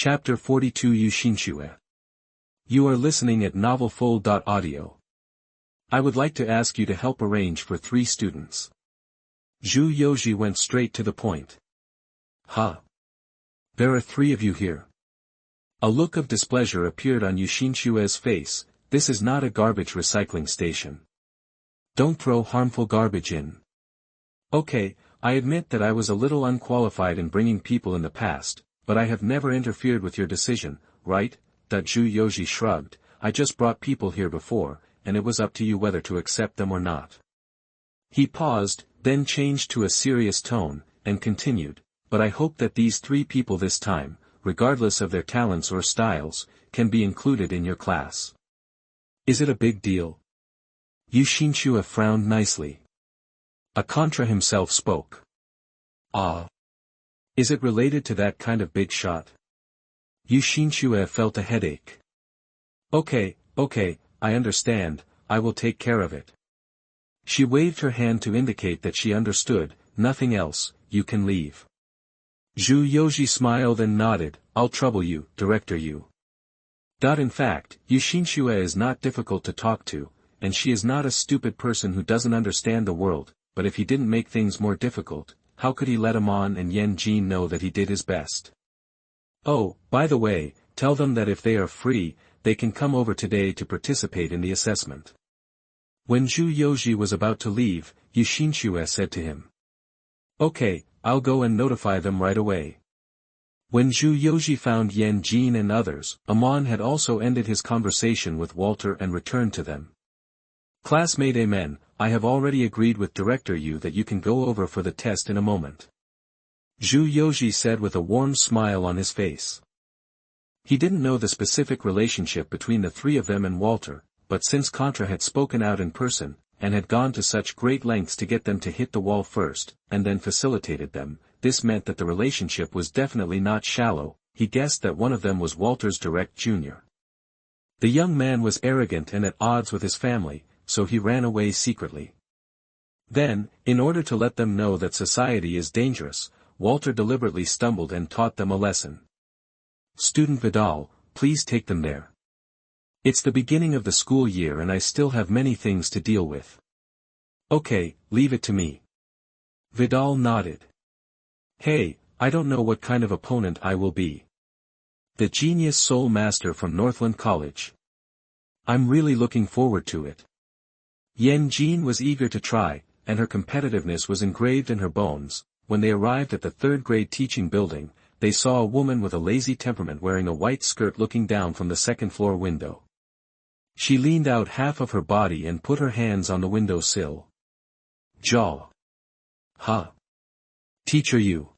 Chapter 42 Xinxue. You are listening at NovelFull.audio. I would like to ask you to help arrange for 3 students. Zhu Yoji went straight to the point. Huh? There are 3 of you here. A look of displeasure appeared on Xinxue's face. This is not a garbage recycling station. Don't throw harmful garbage in. Okay, I admit that I was a little unqualified in bringing people in the past, but I have never interfered with your decision, right? Zhu Yoji shrugged. I just brought people here before, and it was up to you whether to accept them or not. He paused, then changed to a serious tone, and continued, but I hope that these 3 people this time, regardless of their talents or styles, can be included in your class. Is it a big deal? Xinxue frowned nicely. A contra himself spoke. Ah. Is it related to that kind of big shot? Xinxue felt a headache. Okay, I understand, I will take care of it. She waved her hand to indicate that she understood, nothing else, you can leave. Zhu Yoji smiled and nodded, I'll trouble you, Director Yu. In fact, Xinxue is not difficult to talk to, and she is not a stupid person who doesn't understand the world, but if he didn't make things more difficult, how could he let Amon and Yanjin know that he did his best? Oh, by the way, tell them that if they are free, they can come over today to participate in the assessment. When Zhu Yoji was about to leave, Xinxue said to him. Okay, I'll go and notify them right away. When Zhu Yoji found Yanjin and others, Amon had also ended his conversation with Walter and returned to them. Classmate Amen, I have already agreed with Director Yu that you can go over for the test in a moment. Zhu Yoji said with a warm smile on his face. He didn't know the specific relationship between the 3 of them and Walter, but since Contra had spoken out in person, and had gone to such great lengths to get them to hit the wall first, and then facilitated them, this meant that the relationship was definitely not shallow. He guessed that one of them was Walter's direct junior. The young man was arrogant and at odds with his family, so he ran away secretly. Then, in order to let them know that society is dangerous, Walter deliberately stumbled and taught them a lesson. Student Vidal, please take them there. It's the beginning of the school year and I still have many things to deal with. Okay, leave it to me. Vidal nodded. Hey, I don't know what kind of opponent I will be. The genius soul master from Northland College. I'm really looking forward to it. Yanjin was eager to try, and her competitiveness was engraved in her bones. When they arrived at the 3rd grade teaching building, they saw a woman with a lazy temperament wearing a white skirt looking down from the 2nd floor window. She leaned out half of her body and put her hands on the window sill. Jaw. Huh. Teacher Yu.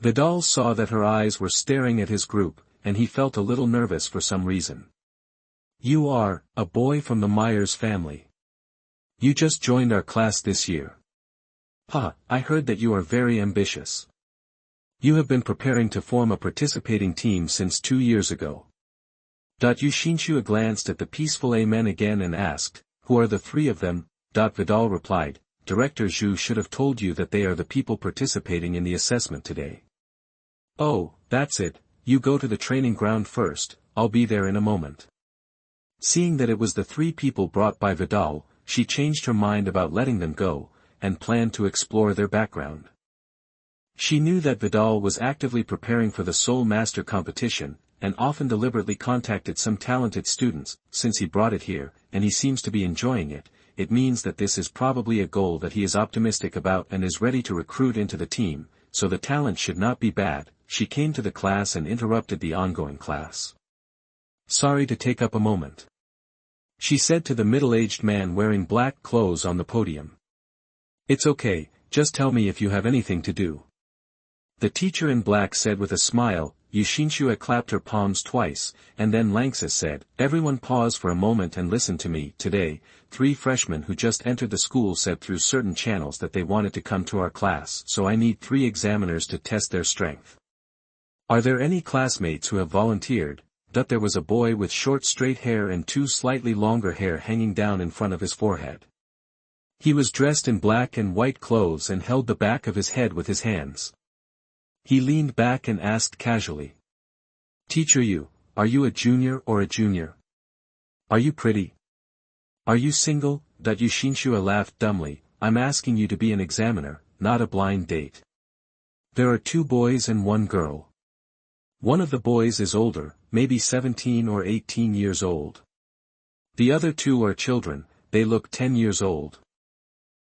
Vidal saw that her eyes were staring at his group, and he felt a little nervous for some reason. You are, a boy from the Myers family. You just joined our class this year. I heard that you are very ambitious. You have been preparing to form a participating team since 2 years ago. Xinxue glanced at the peaceful Amen again and asked, who are the 3 of them? Vidal replied, Director Zhu should have told you that they are the people participating in the assessment today. Oh, that's it, you go to the training ground first, I'll be there in a moment. Seeing that it was the 3 people brought by Vidal, she changed her mind about letting them go, and planned to explore their background. She knew that Vidal was actively preparing for the Soul Master competition, and often deliberately contacted some talented students. Since he brought it here, and he seems to be enjoying it, it means that this is probably a goal that he is optimistic about and is ready to recruit into the team, so the talent should not be bad. She came to the class and interrupted the ongoing class. Sorry to take up a moment. She said to the middle-aged man wearing black clothes on the podium. It's okay, just tell me if you have anything to do. The teacher in black said with a smile. Xinxue clapped her palms twice, and then Lanxus said, everyone pause for a moment and listen to me. Today, 3 freshmen who just entered the school said through certain channels that they wanted to come to our class, so I need 3 examiners to test their strength. Are there any classmates who have volunteered? There was a boy with short straight hair and 2 slightly longer hair hanging down in front of his forehead. He was dressed in black and white clothes and held the back of his head with his hands. He leaned back and asked casually. Teacher you, are you a junior or a junior? Are you pretty? Are you single? Xinxue laughed dumbly. I'm asking you to be an examiner, not a blind date. There are 2 boys and 1 girl. One of the boys is older, maybe 17 or 18 years old. The other 2 are children, they look 10 years old.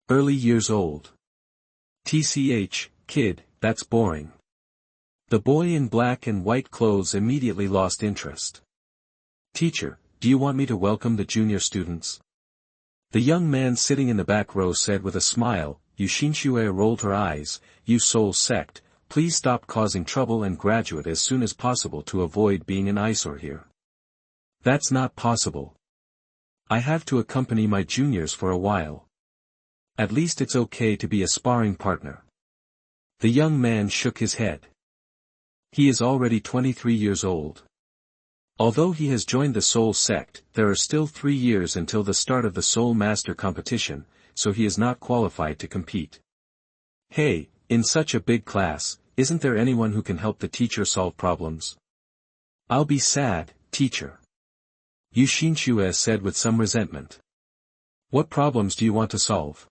Early years old. TCH, kid, that's boring. The boy in black and white clothes immediately lost interest. Teacher, do you want me to welcome the junior students? The young man sitting in the back row said with a smile. Xinxue rolled her eyes. You soul sect, please stop causing trouble and graduate as soon as possible to avoid being an eyesore here. That's not possible. I have to accompany my juniors for a while. At least it's okay to be a sparring partner. The young man shook his head. He is already 23 years old. Although he has joined the Soul sect, there are still 3 years until the start of the Soul Master competition, so he is not qualified to compete. Hey, in such a big class, isn't there anyone who can help the teacher solve problems? I'll be sad, teacher. Xinxue said with some resentment. What problems do you want to solve?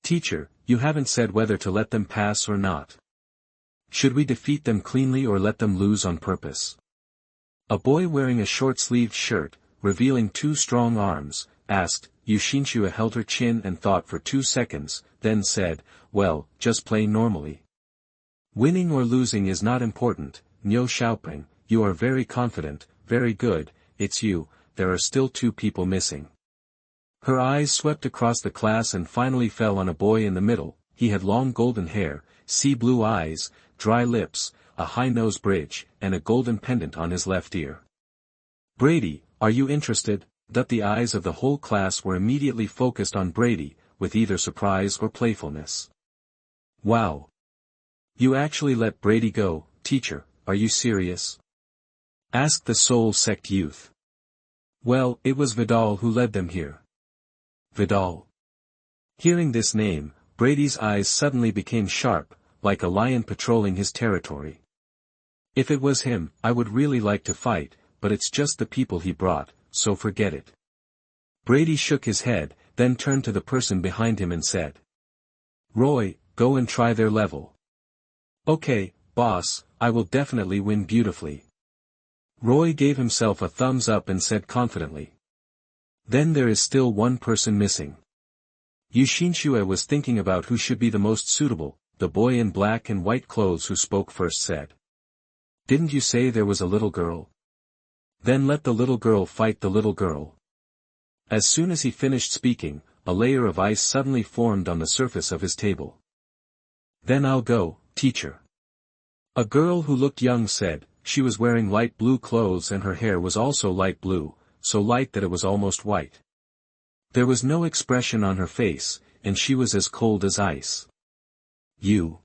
Teacher, you haven't said whether to let them pass or not. Should we defeat them cleanly or let them lose on purpose? A boy wearing a short-sleeved shirt, revealing 2 strong arms, asked. Xinxue held her chin and thought for 2 seconds, then said, well, just play normally. Winning or losing is not important. Niu Xiaoping, you are very confident, very good, it's you, there are still 2 people missing. Her eyes swept across the class and finally fell on a boy in the middle. He had long golden hair, sea blue eyes, dry lips, a high nose bridge, and a golden pendant on his left ear. Brady, are you interested? The eyes of the whole class were immediately focused on Brady, with either surprise or playfulness. Wow! You actually let Brady go, teacher, are you serious? Asked the Soul sect youth. Well, it was Vidal who led them here. Vidal. Hearing this name, Brady's eyes suddenly became sharp, like a lion patrolling his territory. If it was him, I would really like to fight, but it's just the people he brought, so forget it. Brady shook his head, then turned to the person behind him and said. Roy, go and try their level. Okay, boss, I will definitely win beautifully. Roy gave himself a thumbs up and said confidently. Then there is still 1 person missing. Xinxue was thinking about who should be the most suitable. The boy in black and white clothes who spoke first said. Didn't you say there was a little girl? Then let the little girl fight the little girl. As soon as he finished speaking, a layer of ice suddenly formed on the surface of his table. Then I'll go, teacher. A girl who looked young said. She was wearing light blue clothes and her hair was also light blue, so light that it was almost white. There was no expression on her face, and she was as cold as ice. You.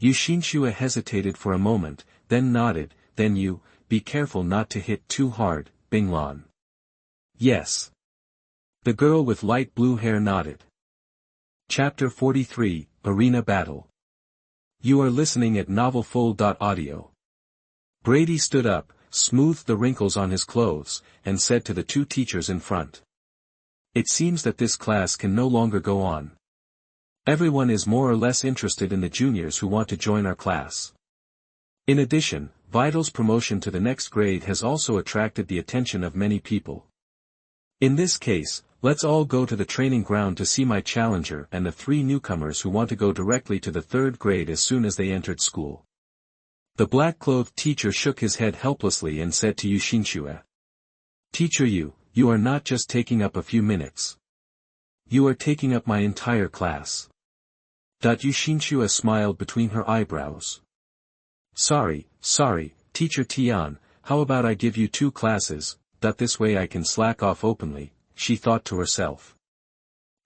Xinxue hesitated for a moment, then nodded. Then you, be careful not to hit too hard, Binglan. Yes. The girl with light blue hair nodded. Chapter 43, Arena Battle. You are listening at NovelFull.audio. Brady stood up, smoothed the wrinkles on his clothes, and said to the 2 teachers in front. It seems that this class can no longer go on. Everyone is more or less interested in the juniors who want to join our class. In addition, Vital's promotion to the next grade has also attracted the attention of many people. In this case, let's all go to the training ground to see my challenger and the 3 newcomers who want to go directly to the 3rd grade as soon as they entered school. The black-clothed teacher shook his head helplessly and said to Xinxue. Teacher you are not just taking up a few minutes. You are taking up my entire class. Xinxue smiled between her eyebrows. Sorry, Teacher Tian, how about I give you 2 classes, this way I can slack off openly, she thought to herself.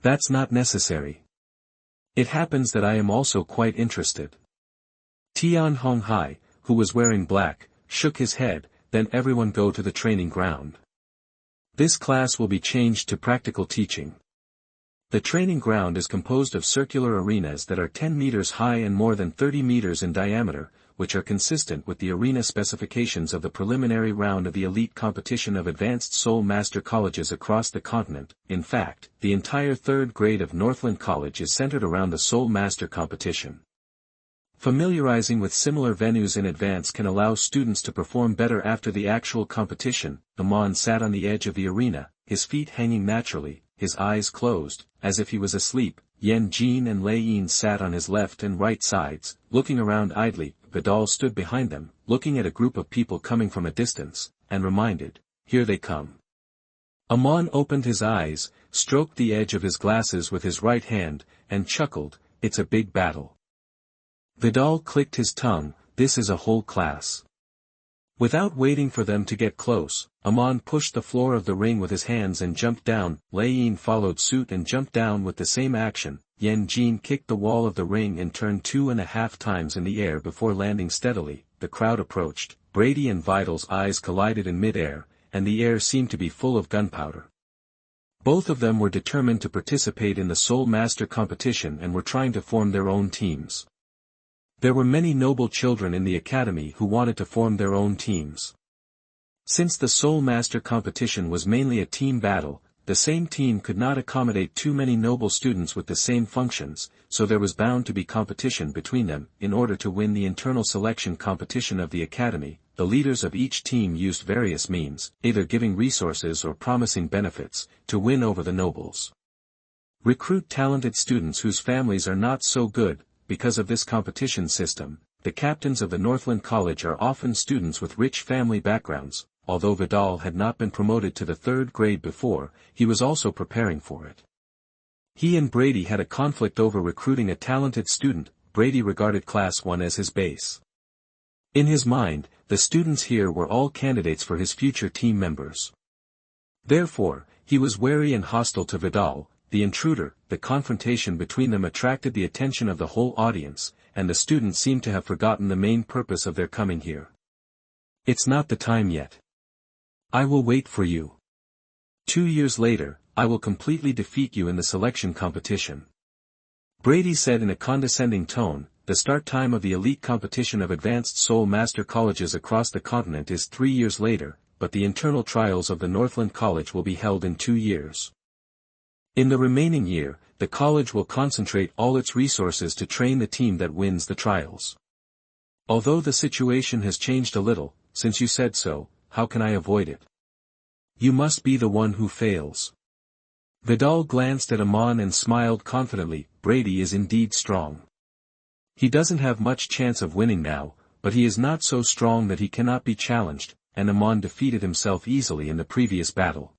That's not necessary. It happens that I am also quite interested. Tian Honghai, who was wearing black, shook his head. Then everyone go to the training ground. This class will be changed to practical teaching. The training ground is composed of circular arenas that are 10 meters high and more than 30 meters in diameter, which are consistent with the arena specifications of the preliminary round of the elite competition of advanced Soul Master colleges across the continent. In fact, the entire third grade of Northland College is centered around the Soul Master competition. Familiarizing with similar venues in advance can allow students to perform better after the actual competition. Amon sat on the edge of the arena, his feet hanging naturally, his eyes closed, as if he was asleep. Yan Jin and Lei Yin sat on his left and right sides, looking around idly. Vidal stood behind them, looking at a group of people coming from a distance, and reminded, "Here they come." Amon opened his eyes, stroked the edge of his glasses with his right hand, and chuckled, "It's a big battle." Vidal clicked his tongue, "This is a whole class." Without waiting for them to get close, Amon pushed the floor of the ring with his hands and jumped down. Lei Yin followed suit and jumped down with the same action. Yan Jin kicked the wall of the ring and turned 2.5 times in the air before landing steadily. The crowd approached. Brady and Vital's eyes collided in mid-air, and the air seemed to be full of gunpowder. Both of them were determined to participate in the Soul Master competition and were trying to form their own teams. There were many noble children in the academy who wanted to form their own teams. Since the Soul Master competition was mainly a team battle, the same team could not accommodate too many noble students with the same functions, so there was bound to be competition between them. In order to win the internal selection competition of the academy, the leaders of each team used various means, either giving resources or promising benefits, to win over the nobles. Recruit talented students whose families are not so good. Because of this competition system, the captains of the Northland College are often students with rich family backgrounds. Although Vidal had not been promoted to the third grade before, he was also preparing for it. He and Brady had a conflict over recruiting a talented student. Brady regarded Class 1 as his base. In his mind, the students here were all candidates for his future team members. Therefore, he was wary and hostile to Vidal, the intruder. The confrontation between them attracted the attention of the whole audience, and the students seemed to have forgotten the main purpose of their coming here. "It's not the time yet. I will wait for you. 2 years later, I will completely defeat you in the selection competition." Brady said in a condescending tone. The start time of the elite competition of advanced Soul Master colleges across the continent is 3 years later, but the internal trials of the Northland College will be held in 2 years. In the remaining year, the college will concentrate all its resources to train the team that wins the trials. Although the situation has changed a little, since you said so, how can I avoid it? You must be the one who fails. Vidal glanced at Amon and smiled confidently. Brady is indeed strong. He doesn't have much chance of winning now, but he is not so strong that he cannot be challenged, and Amon defeated himself easily in the previous battle.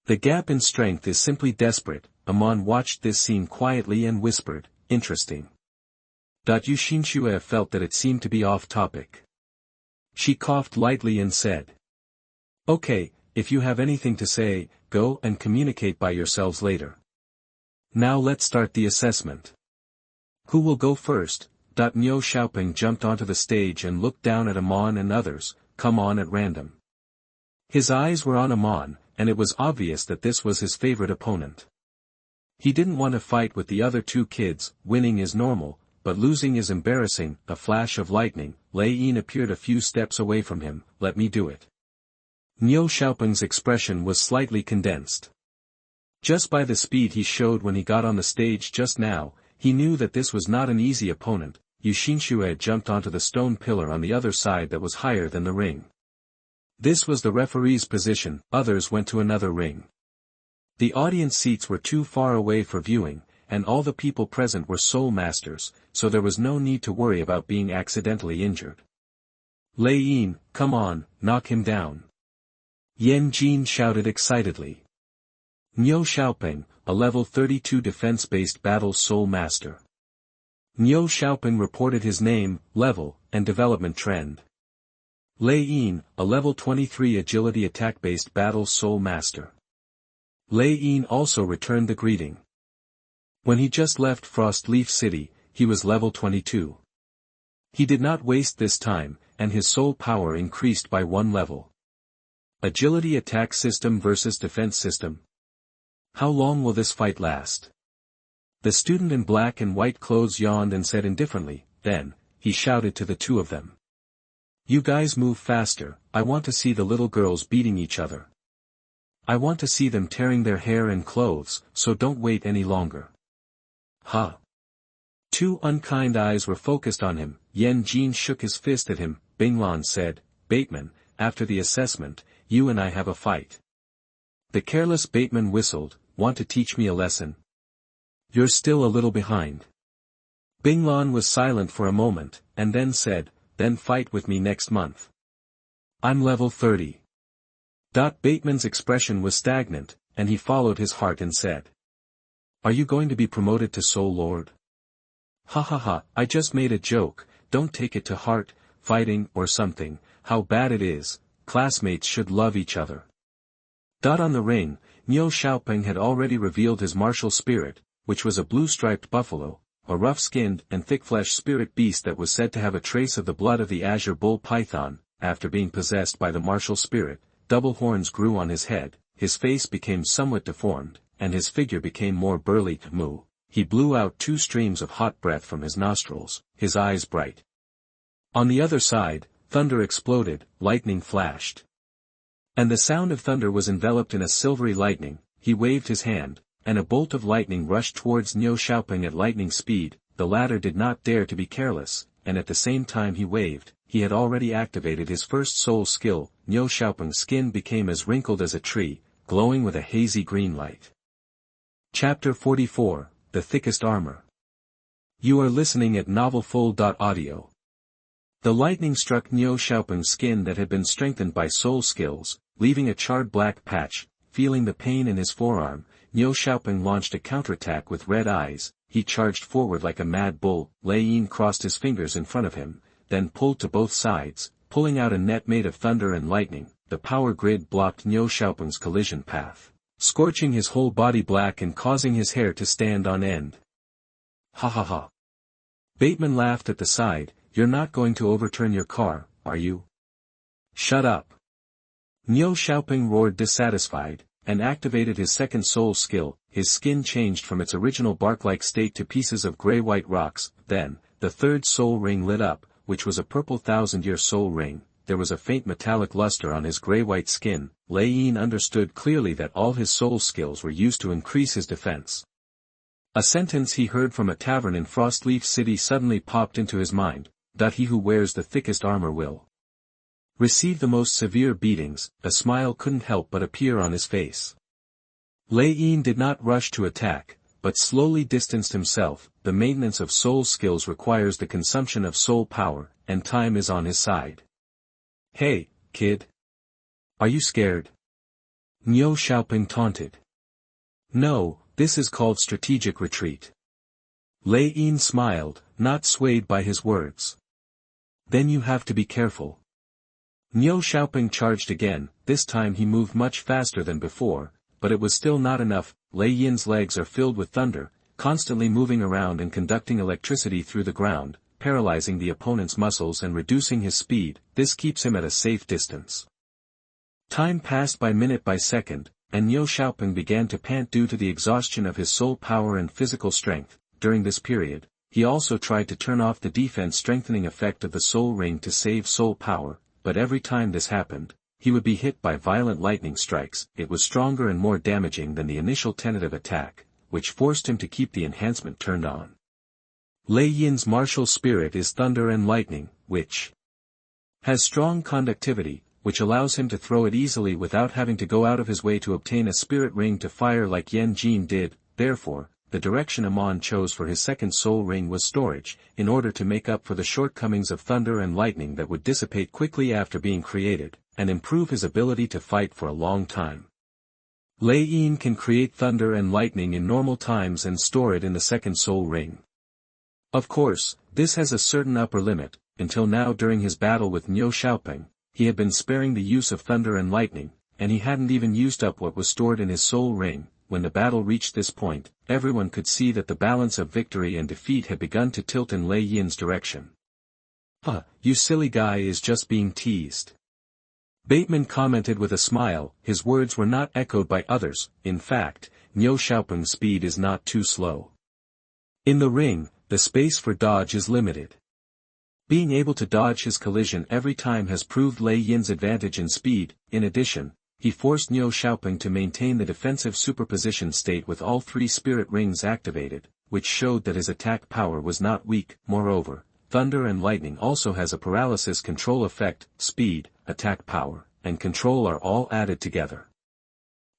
The gap in strength is simply desperate. Amon watched this scene quietly and whispered, "Interesting." Xinxue felt that it seemed to be off topic. She coughed lightly and said, "Okay, if you have anything to say, go and communicate by yourselves later. Now let's start the assessment. Who will go first?" Niu Xiaoping jumped onto the stage and looked down at Amon and others. "Come on at random." His eyes were on Amon, and it was obvious that this was his favorite opponent. He didn't want to fight with the other two kids. Winning is normal, but losing is embarrassing. A flash of lightning, Lei Yin appeared a few steps away from him. "Let me do it." Niu Xiaoping's expression was slightly condensed. Just by the speed he showed when he got on the stage just now, he knew that this was not an easy opponent. Xinxue jumped onto the stone pillar on the other side that was higher than the ring. This was the referee's position. Others went to another ring. The audience seats were too far away for viewing, and all the people present were Soul Masters, so there was no need to worry about being accidentally injured. "Lei Yin, come on, knock him down." Yan Jin shouted excitedly. Niu Xiaoping, a level 32 defense-based battle Soul Master. Niu Xiaoping reported his name, level, and development trend. Lei Yin, a level 23 agility attack-based battle Soul Master. Lei Yin also returned the greeting. When he just left Frost Leaf City, he was level 22. He did not waste this time, and his soul power increased by 1 level. Agility attack system versus defense system. How long will this fight last? The student in black and white clothes yawned and said indifferently, "Then, he shouted to the two of them. You guys move faster, I want to see the little girls beating each other. I want to see them tearing their hair and clothes, so don't wait any longer. Huh. Two unkind eyes were focused on him. Yan Jin shook his fist at him. Binglan said, Bateman, after the assessment, you and I have a fight. The careless Bateman whistled, want to teach me a lesson? You're still a little behind. Binglan was silent for a moment, and then said, then fight with me next month. I'm level 30. Bateman's expression was stagnant, and he followed his heart and said. Are you going to be promoted to Soul Lord? Ha ha ha, I just made a joke, don't take it to heart, fighting or something, how bad it is, classmates should love each other. On the ring, Niu Xiaoping had already revealed his martial spirit, which was a blue-striped buffalo, a rough-skinned and thick-fleshed spirit beast that was said to have a trace of the blood of the azure bull python. After being possessed by the martial spirit, double horns grew on his head, his face became somewhat deformed, and his figure became more burly. Moo. He blew out 2 streams of hot breath from his nostrils, his eyes bright. On the other side, thunder exploded, lightning flashed. And the sound of thunder was enveloped in a silvery lightning. He waved his hand, and a bolt of lightning rushed towards Niu Xiaoping at lightning speed. The latter did not dare to be careless, and at the same time he waved, he had already activated his first soul skill. Niu Xiaoping's skin became as wrinkled as a tree, glowing with a hazy green light. Chapter 44, The Thickest Armor. You are listening at NovelFull.audio. The lightning struck Niu Xiaoping's skin that had been strengthened by soul skills, leaving a charred black patch. Feeling the pain in his forearm, Niu Xiaoping launched a counterattack with red eyes. He charged forward like a mad bull. Lei Yin crossed his fingers in front of him, then pulled to both sides, pulling out a net made of thunder and lightning. The power grid blocked Niu Xiaoping's collision path, scorching his whole body black and causing his hair to stand on end. Ha ha ha. Bateman laughed at the side. You're not going to overturn your car, are you? Shut up. Niu Xiaoping roared dissatisfied, and activated his second soul skill. His skin changed from its original bark-like state to pieces of gray-white rocks. Then, the third soul ring lit up, which was a purple thousand-year soul ring. There was a faint metallic luster on his gray-white skin. Lei Yin understood clearly that all his soul skills were used to increase his defense. A sentence he heard from a tavern in Frostleaf City suddenly popped into his mind. He who wears the thickest armor will receive the most severe beatings. A smile couldn't help but appear on his face. Lei Yin did not rush to attack, but slowly distanced himself. The maintenance of soul skills requires the consumption of soul power, and time is on his side. Hey, kid. Are you scared? Niu Xiaoping taunted. No, this is called strategic retreat. Lei Yin smiled, not swayed by his words. Then you have to be careful. Niu Xiaoping charged again. This time he moved much faster than before, but it was still not enough. Lei Yin's legs are filled with thunder, constantly moving around and conducting electricity through the ground, paralyzing the opponent's muscles and reducing his speed. This keeps him at a safe distance. Time passed by minute by second, and Niu Xiaoping began to pant due to the exhaustion of his soul power and physical strength. During this period, he also tried to turn off the defense strengthening effect of the soul ring to save soul power, but every time this happened, he would be hit by violent lightning strikes. It was stronger and more damaging than the initial tentative attack, which forced him to keep the enhancement turned on. Lei Yin's martial spirit is thunder and lightning, which has strong conductivity, which allows him to throw it easily without having to go out of his way to obtain a spirit ring to fire like Yan Jin did. Therefore, the direction Amon chose for his second soul ring was storage, in order to make up for the shortcomings of thunder and lightning that would dissipate quickly after being created, and improve his ability to fight for a long time. Lei Yin can create thunder and lightning in normal times and store it in the second soul ring. Of course, this has a certain upper limit. Until now, during his battle with Niu Xiaoping, he had been sparing the use of thunder and lightning, and he hadn't even used up what was stored in his soul ring. When the battle reached this point, everyone could see that the balance of victory and defeat had begun to tilt in Lei Yin's direction. You silly guy is just being teased. Bateman commented with a smile. His words were not echoed by others. In fact, Niu Xiaoping's speed is not too slow. In the ring, the space for dodge is limited. Being able to dodge his collision every time has proved Lei Yin's advantage in speed. In addition, he forced Niu Xiaoping to maintain the defensive superposition state with all three spirit rings activated, which showed that his attack power was not weak. Moreover, thunder and lightning also has a paralysis control effect. Speed, attack power, and control are all added together.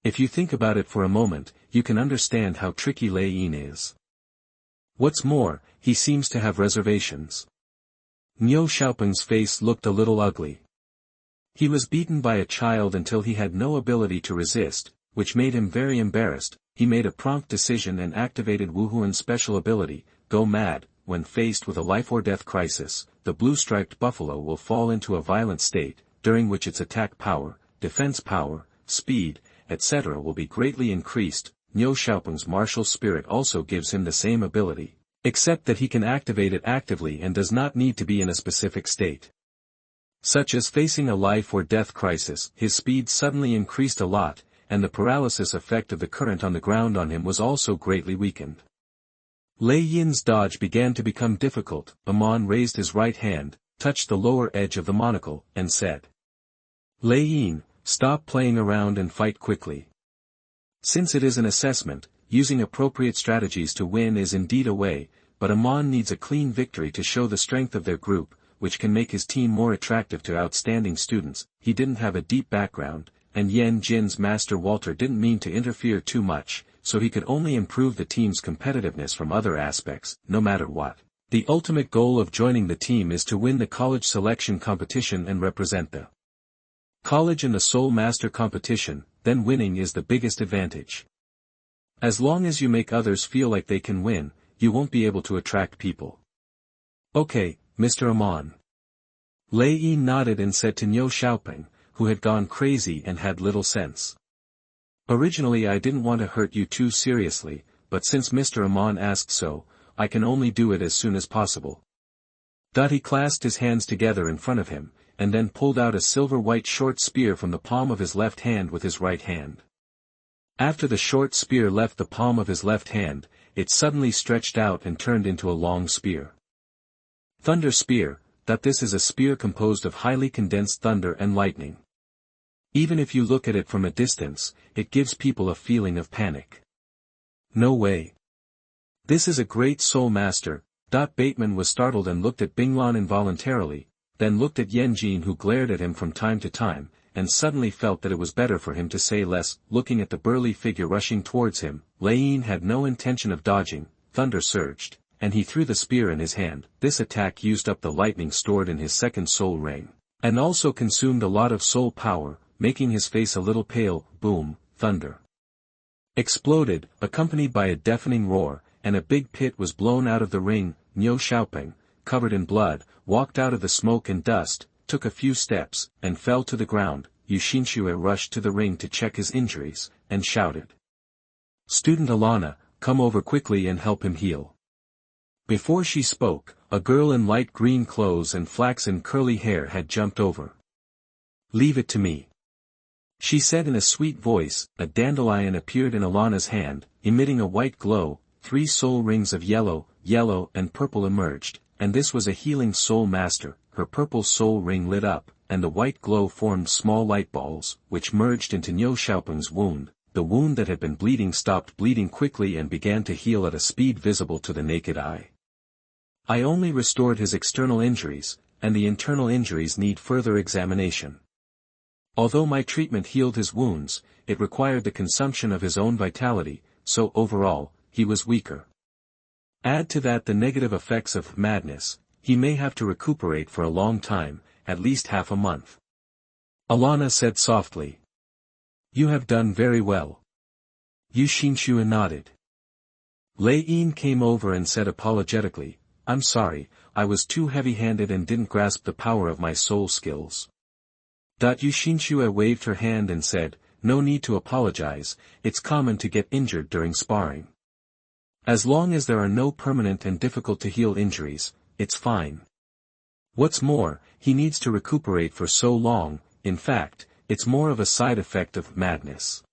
If you think about it for a moment, you can understand how tricky Lei Yin is. What's more, he seems to have reservations. Niu Xiaoping's face looked a little ugly. He was beaten by a child until he had no ability to resist, which made him very embarrassed. He made a prompt decision and activated Wu Huan's special ability, Go Mad. When faced with a life-or-death crisis, the blue-striped buffalo will fall into a violent state, during which its attack power, defense power, speed, etc. will be greatly increased. Niu Xiaoping's martial spirit also gives him the same ability, except that he can activate it actively and does not need to be in a specific state. Such as facing a life-or-death crisis, his speed suddenly increased a lot, and the paralysis effect of the current on the ground on him was also greatly weakened. Lei Yin's dodge began to become difficult. Amon raised his right hand, touched the lower edge of the monocle, and said, Lei Yin, stop playing around and fight quickly. Since it is an assessment, using appropriate strategies to win is indeed a way, but Amon needs a clean victory to show the strength of their group, which can make his team more attractive to outstanding students. He didn't have a deep background, and Yan Jin's master Walter didn't mean to interfere too much, so he could only improve the team's competitiveness from other aspects. No matter what, the ultimate goal of joining the team is to win the college selection competition and represent the college in the Soul Master competition. Then winning is the biggest advantage. As long as you make others feel like they can win, you won't be able to attract people. Okay, Mr. Amon. Lei Yin nodded and said to Niu Xiaoping, who had gone crazy and had little sense. Originally I didn't want to hurt you too seriously, but since Mr. Amon asked so, I can only do it as soon as possible. He clasped his hands together in front of him, and then pulled out a silver-white short spear from the palm of his left hand with his right hand. After the short spear left the palm of his left hand, it suddenly stretched out and turned into a long spear. Thunder spear. This is a spear composed of highly condensed thunder and lightning. Even if you look at it from a distance, it gives people a feeling of panic. No way. This is a great soul master. Bateman was startled and looked at Binglan involuntarily, then looked at Yanjin, who glared at him from time to time, and suddenly felt that it was better for him to say less. Looking at the burly figure rushing towards him, Lei Yin had no intention of dodging. Thunder surged, and he threw the spear in his hand. This attack used up the lightning stored in his second soul ring, and also consumed a lot of soul power, making his face a little pale. Boom, thunder exploded, accompanied by a deafening roar, and a big pit was blown out of the ring. Niu Xiaoping, covered in blood, walked out of the smoke and dust, took a few steps, and fell to the ground. Xinxue rushed to the ring to check his injuries, and shouted, Student Alana, come over quickly and help him heal. Before she spoke, a girl in light green clothes and flaxen curly hair had jumped over. Leave it to me, she said in a sweet voice. A dandelion appeared in Alana's hand, emitting a white glow. 3 soul rings of yellow, and purple emerged, and this was a healing soul master. Her purple soul ring lit up, and the white glow formed small light balls, which merged into Niu Xiaoping's wound. The wound that had been bleeding stopped bleeding quickly and began to heal at a speed visible to the naked eye. I only restored his external injuries, and the internal injuries need further examination. Although my treatment healed his wounds, it required the consumption of his own vitality, so overall, he was weaker. Add to that the negative effects of madness, he may have to recuperate for a long time, at least half a month. Alana said softly. You have done very well. Xinxue nodded. Lei Yin came over and said apologetically, I'm sorry, I was too heavy-handed and didn't grasp the power of my soul skills. Xinxue waved her hand and said, no need to apologize, it's common to get injured during sparring. As long as there are no permanent and difficult-to-heal injuries, it's fine. What's more, he needs to recuperate for so long. In fact, it's more of a side effect of madness.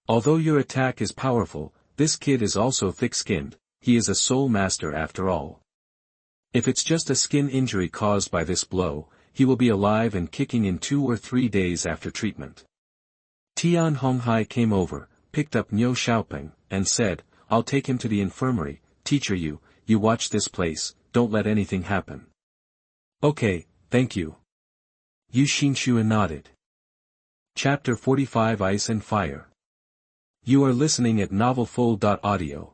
Although your attack is powerful, this kid is also thick-skinned. He is a soul master after all. If it's just a skin injury caused by this blow, he will be alive and kicking in 2 or 3 days after treatment. Tian Honghai came over, picked up Niu Xiaoping, and said, I'll take him to the infirmary. Teacher, you watch this place, don't let anything happen. Okay, thank you. Xinxue nodded. Chapter 45 Ice and Fire. You are listening at NovelFull.audio.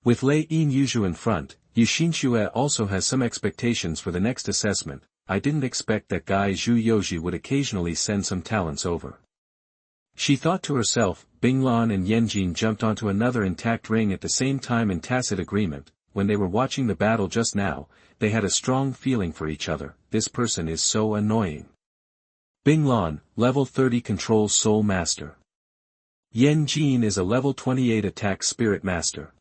With Lei Yinyu in front, Xinxue also has some expectations for the next assessment. I didn't expect that guy Zhu Yoji would occasionally send some talents over. She thought to herself. Binglan and Yanjin jumped onto another intact ring at the same time in tacit agreement. When they were watching the battle just now, they had a strong feeling for each other. This person is so annoying. Binglan, level 30 controls Soul Master. Yanjin is a level 28 attack Spirit Master.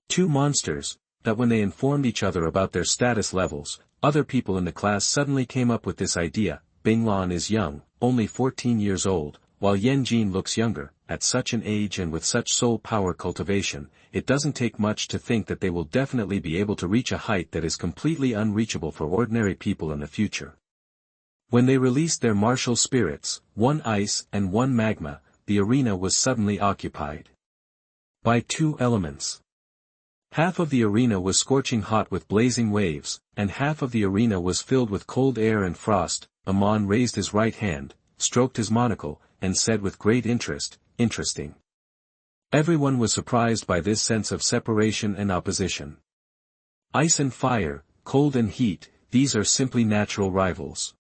Two monsters, that when they informed each other about their status levels, other people in the class suddenly came up with this idea. Binglan is young, only 14 years old, while Yanjin looks younger. At such an age and with such soul power cultivation, it doesn't take much to think that they will definitely be able to reach a height that is completely unreachable for ordinary people in the future. When they released their martial spirits, one ice and one magma, the arena was suddenly occupied by two elements. Half of the arena was scorching hot with blazing waves, and half of the arena was filled with cold air and frost. Amon raised his right hand, stroked his monocle, and said with great interest, Interesting. Everyone was surprised by this sense of separation and opposition. Ice and fire, cold and heat, these are simply natural rivals.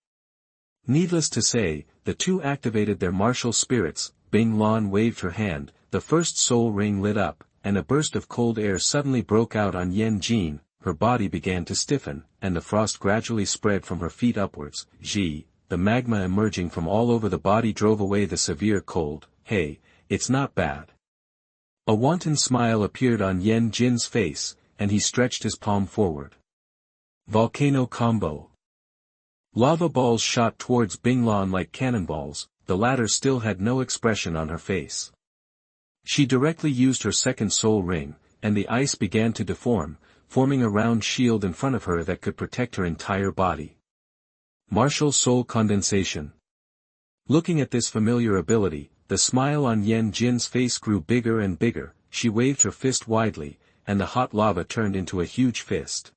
Needless to say, the two activated their martial spirits. Binglan waved her hand, the first soul ring lit up, and a burst of cold air suddenly broke out on Yanjin. Her body began to stiffen, and the frost gradually spread from her feet upwards. The magma emerging from all over the body drove away the severe cold. Hey, it's not bad. A wanton smile appeared on Yanjin's face, and he stretched his palm forward. Volcano combo. Lava balls shot towards Binglan like cannonballs. The latter still had no expression on her face. She directly used her second soul ring, and the ice began to deform, forming a round shield in front of her that could protect her entire body. Martial soul condensation. Looking at this familiar ability, the smile on Yanjin's face grew bigger and bigger. She waved her fist widely, and the hot lava turned into a huge fist.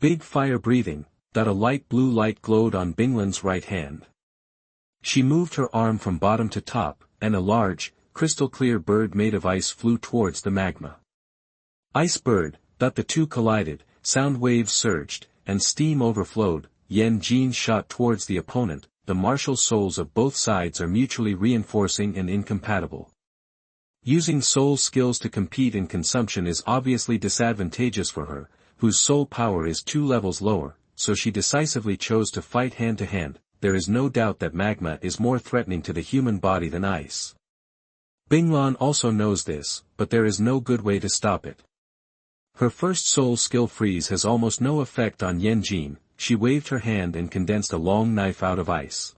Big fire breathing, that a light blue light glowed on Binglan's right hand. She moved her arm from bottom to top, and a large, crystal-clear bird made of ice flew towards the magma. Ice bird, that the two collided, sound waves surged, and steam overflowed. Yanjin shot towards the opponent. The martial souls of both sides are mutually reinforcing and incompatible. Using soul skills to compete in consumption is obviously disadvantageous for her, whose soul power is 2 levels lower, so she decisively chose to fight hand-to-hand. There is no doubt that magma is more threatening to the human body than ice. Binglan also knows this, but there is no good way to stop it. Her first soul skill freeze has almost no effect on Yanjin. She waved her hand and condensed a long knife out of ice.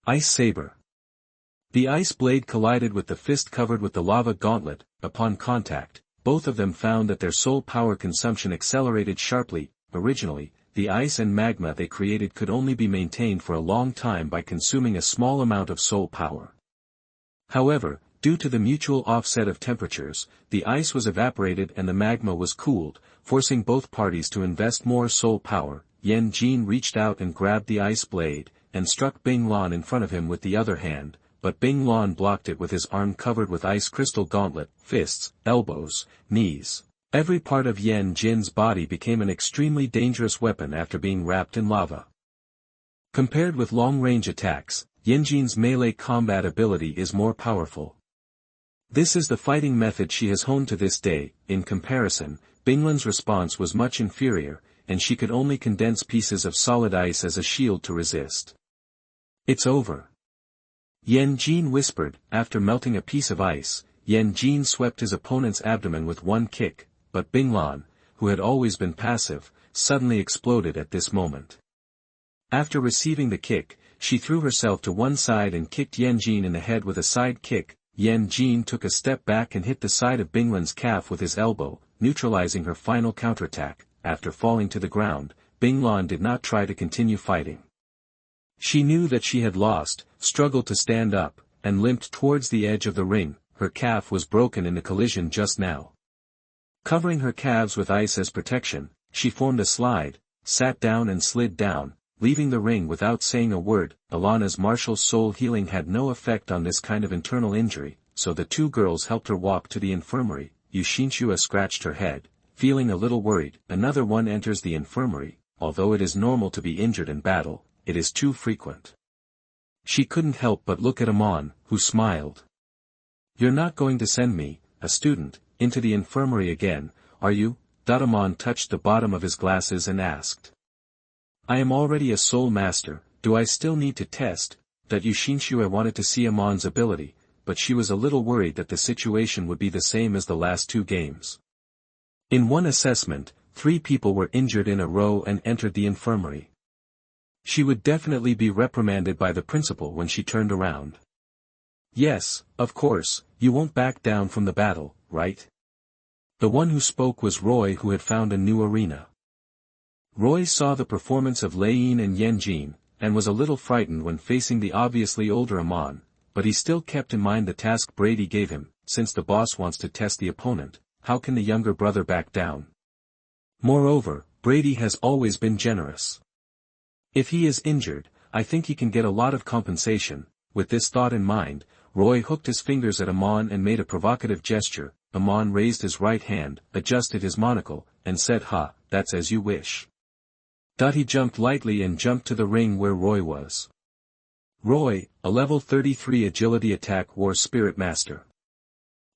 Ice saber. The ice blade collided with the fist covered with the lava gauntlet. Upon contact, both of them found that their soul power consumption accelerated sharply. Originally, the ice and magma they created could only be maintained for a long time by consuming a small amount of soul power. However, due to the mutual offset of temperatures, the ice was evaporated and the magma was cooled, forcing both parties to invest more soul power. Yanjin reached out and grabbed the ice blade, and struck Binglan in front of him with the other hand, but Binglan blocked it with his arm covered with ice crystal gauntlet, fists, elbows, knees. Every part of Yanjin's body became an extremely dangerous weapon after being wrapped in lava. Compared with long-range attacks, Yanjin's melee combat ability is more powerful. This is the fighting method she has honed to this day. In comparison, Binglan's response was much inferior, and she could only condense pieces of solid ice as a shield to resist. It's over. Yanjin whispered. After melting a piece of ice, Yanjin swept his opponent's abdomen with one kick, but Binglan, who had always been passive, suddenly exploded at this moment. After receiving the kick, she threw herself to one side and kicked Yanjin in the head with a side kick. Yanjin took a step back and hit the side of Binglan's calf with his elbow, neutralizing her final counterattack. after falling to the ground, Binglan did not try to continue fighting. She knew that she had lost, struggled to stand up, and limped towards the edge of the ring. Her calf was broken in the collision just now. Covering her calves with ice as protection, she formed a slide, sat down and slid down, leaving the ring without saying a word. Alana's martial soul healing had no effect on this kind of internal injury, so the two girls helped her walk to the infirmary. Xinxue scratched her head, feeling a little worried. Another one enters the infirmary. Although it is normal to be injured in battle, it is too frequent. She couldn't help but look at Amon, who smiled. "You're not going to send me, a student, into the infirmary again, are you?" Amon touched the bottom of his glasses and asked. "I am already a soul master, do I still need to test?" Xinxue wanted to see Amon's ability, but she was a little worried that the situation would be the same as the last two games. In one assessment, 3 people were injured in a row and entered the infirmary. She would definitely be reprimanded by the principal when she turned around. "Yes, of course, you won't back down from the battle, right?" The one who spoke was Roy, who had found a new arena. Roy saw the performance of Lei Yin and Yan Jin, and was a little frightened when facing the obviously older Amon, but he still kept in mind the task Brady gave him. Since the boss wants to test the opponent, how can the younger brother back down? Moreover, Brady has always been generous. If he is injured, I think he can get a lot of compensation. With this thought in mind, Roy hooked his fingers at Amon and made a provocative gesture. Amon raised his right hand, adjusted his monocle, and said, "Ha, that's as you wish." He jumped lightly and jumped to the ring where Roy was. Roy, a level 33 agility attack war spirit master.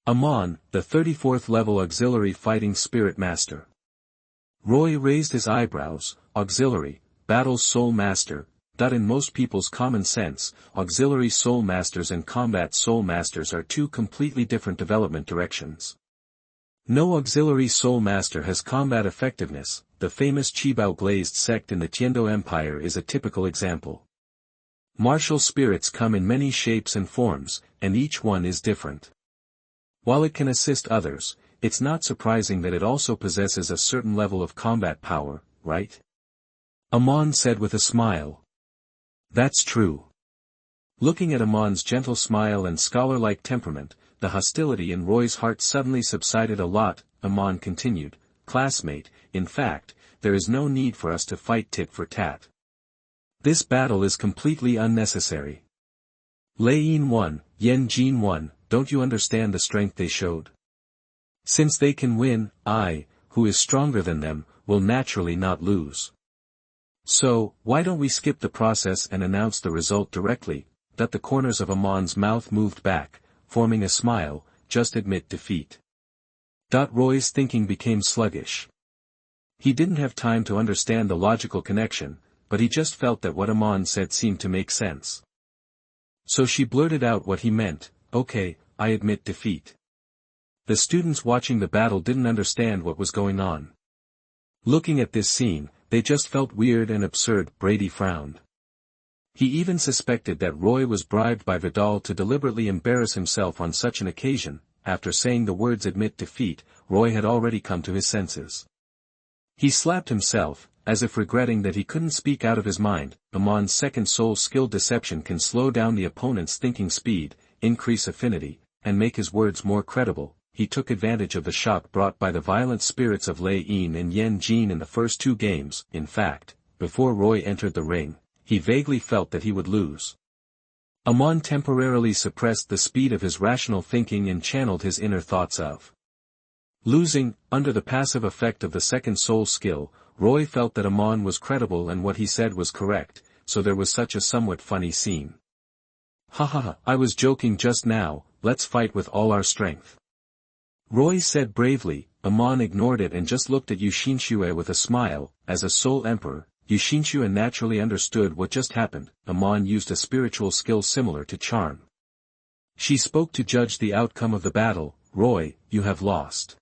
Amon, the 34th level auxiliary fighting spirit master. Roy raised his eyebrows. Auxiliary, battle soul master. In most people's common sense, auxiliary soul masters and combat soul masters are two completely different development directions. No auxiliary soul master has combat effectiveness. The famous Qibao glazed sect in the Tiando Empire is a typical example. Martial spirits come in many shapes and forms, and each one is different. While it can assist others, it's not surprising that it also possesses a certain level of combat power, right? Amon said with a smile. That's true. Looking at Amon's gentle smile and scholar-like temperament, the hostility in Roy's heart suddenly subsided a lot. Amon continued, "Classmate, in fact, there is no need for us to fight tit for tat. This battle is completely unnecessary. Lei Yin won, Yan Jin won, don't you understand the strength they showed? Since they can win, I, who is stronger than them, will naturally not lose. So, why don't we skip the process and announce the result directly?" The corners of Amon's mouth moved back, forming a smile. "Just admit defeat." Roy's thinking became sluggish. He didn't have time to understand the logical connection, but he just felt that what Amon said seemed to make sense. So she blurted out what he meant. "Okay, I admit defeat." The students watching the battle didn't understand what was going on. Looking at this scene, they just felt weird and absurd. Brady frowned. He even suspected that Roy was bribed by Vidal to deliberately embarrass himself on such an occasion. After saying the words "admit defeat," Roy had already come to his senses. He slapped himself, as if regretting that he couldn't speak out of his mind. Amon's second soul skill deception can slow down the opponent's thinking speed, increase affinity, and make his words more credible. He took advantage of the shock brought by the violent spirits of Lei Yin and Yan Jin in the first two games. In fact, before Roy entered the ring, he vaguely felt that he would lose. Amon temporarily suppressed the speed of his rational thinking and channeled his inner thoughts of losing. Under the passive effect of the second soul skill, Roy felt that Amon was credible and what he said was correct, so there was such a somewhat funny scene. "Ha ha ha, I was joking just now, let's fight with all our strength," Roy said bravely. Amon ignored it and just looked at Xinxue with a smile. As a soul emperor, Xinxue naturally understood what just happened. Amon used a spiritual skill similar to charm. She spoke to judge the outcome of the battle. "Roy, you have lost."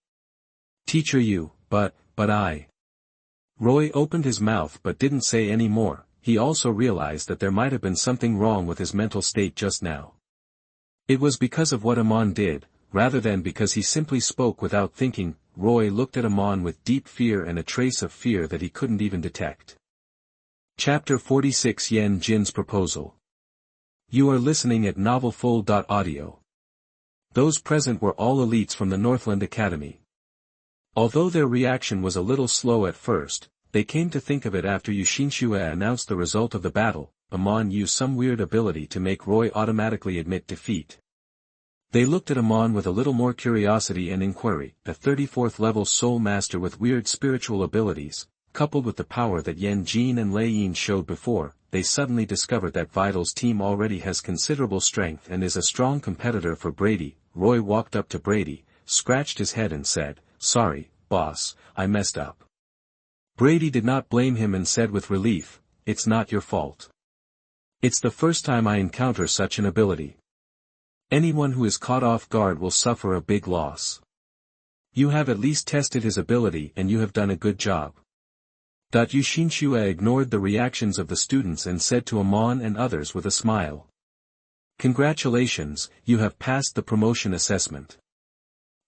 "Teacher, you, but I." Roy opened his mouth but didn't say any more. He also realized that there might have been something wrong with his mental state just now. It was because of what Amon did, rather than because he simply spoke without thinking. Roy looked at Amon with deep fear and a trace of fear that he couldn't even detect. Chapter 46 Yan Jin's Proposal. You are listening at NovelFull.audio. Those present were all elites from the Northland Academy. Although their reaction was a little slow at first, they came to think of it after Xinxue announced the result of the battle. Amon used some weird ability to make Roy automatically admit defeat. They looked at Amon with a little more curiosity and inquiry. A 34th level soul master with weird spiritual abilities, coupled with the power that Yan Jin and Lei Yin showed before, they suddenly discovered that Vital's team already has considerable strength and is a strong competitor for Brady. Roy walked up to Brady, scratched his head and said, "Sorry, boss, I messed up." Brady did not blame him and said with relief, "It's not your fault. It's the first time I encounter such an ability. Anyone who is caught off guard will suffer a big loss. You have at least tested his ability and you have done a good job." Xinxue ignored the reactions of the students and said to Amon and others with a smile, "Congratulations, you have passed the promotion assessment.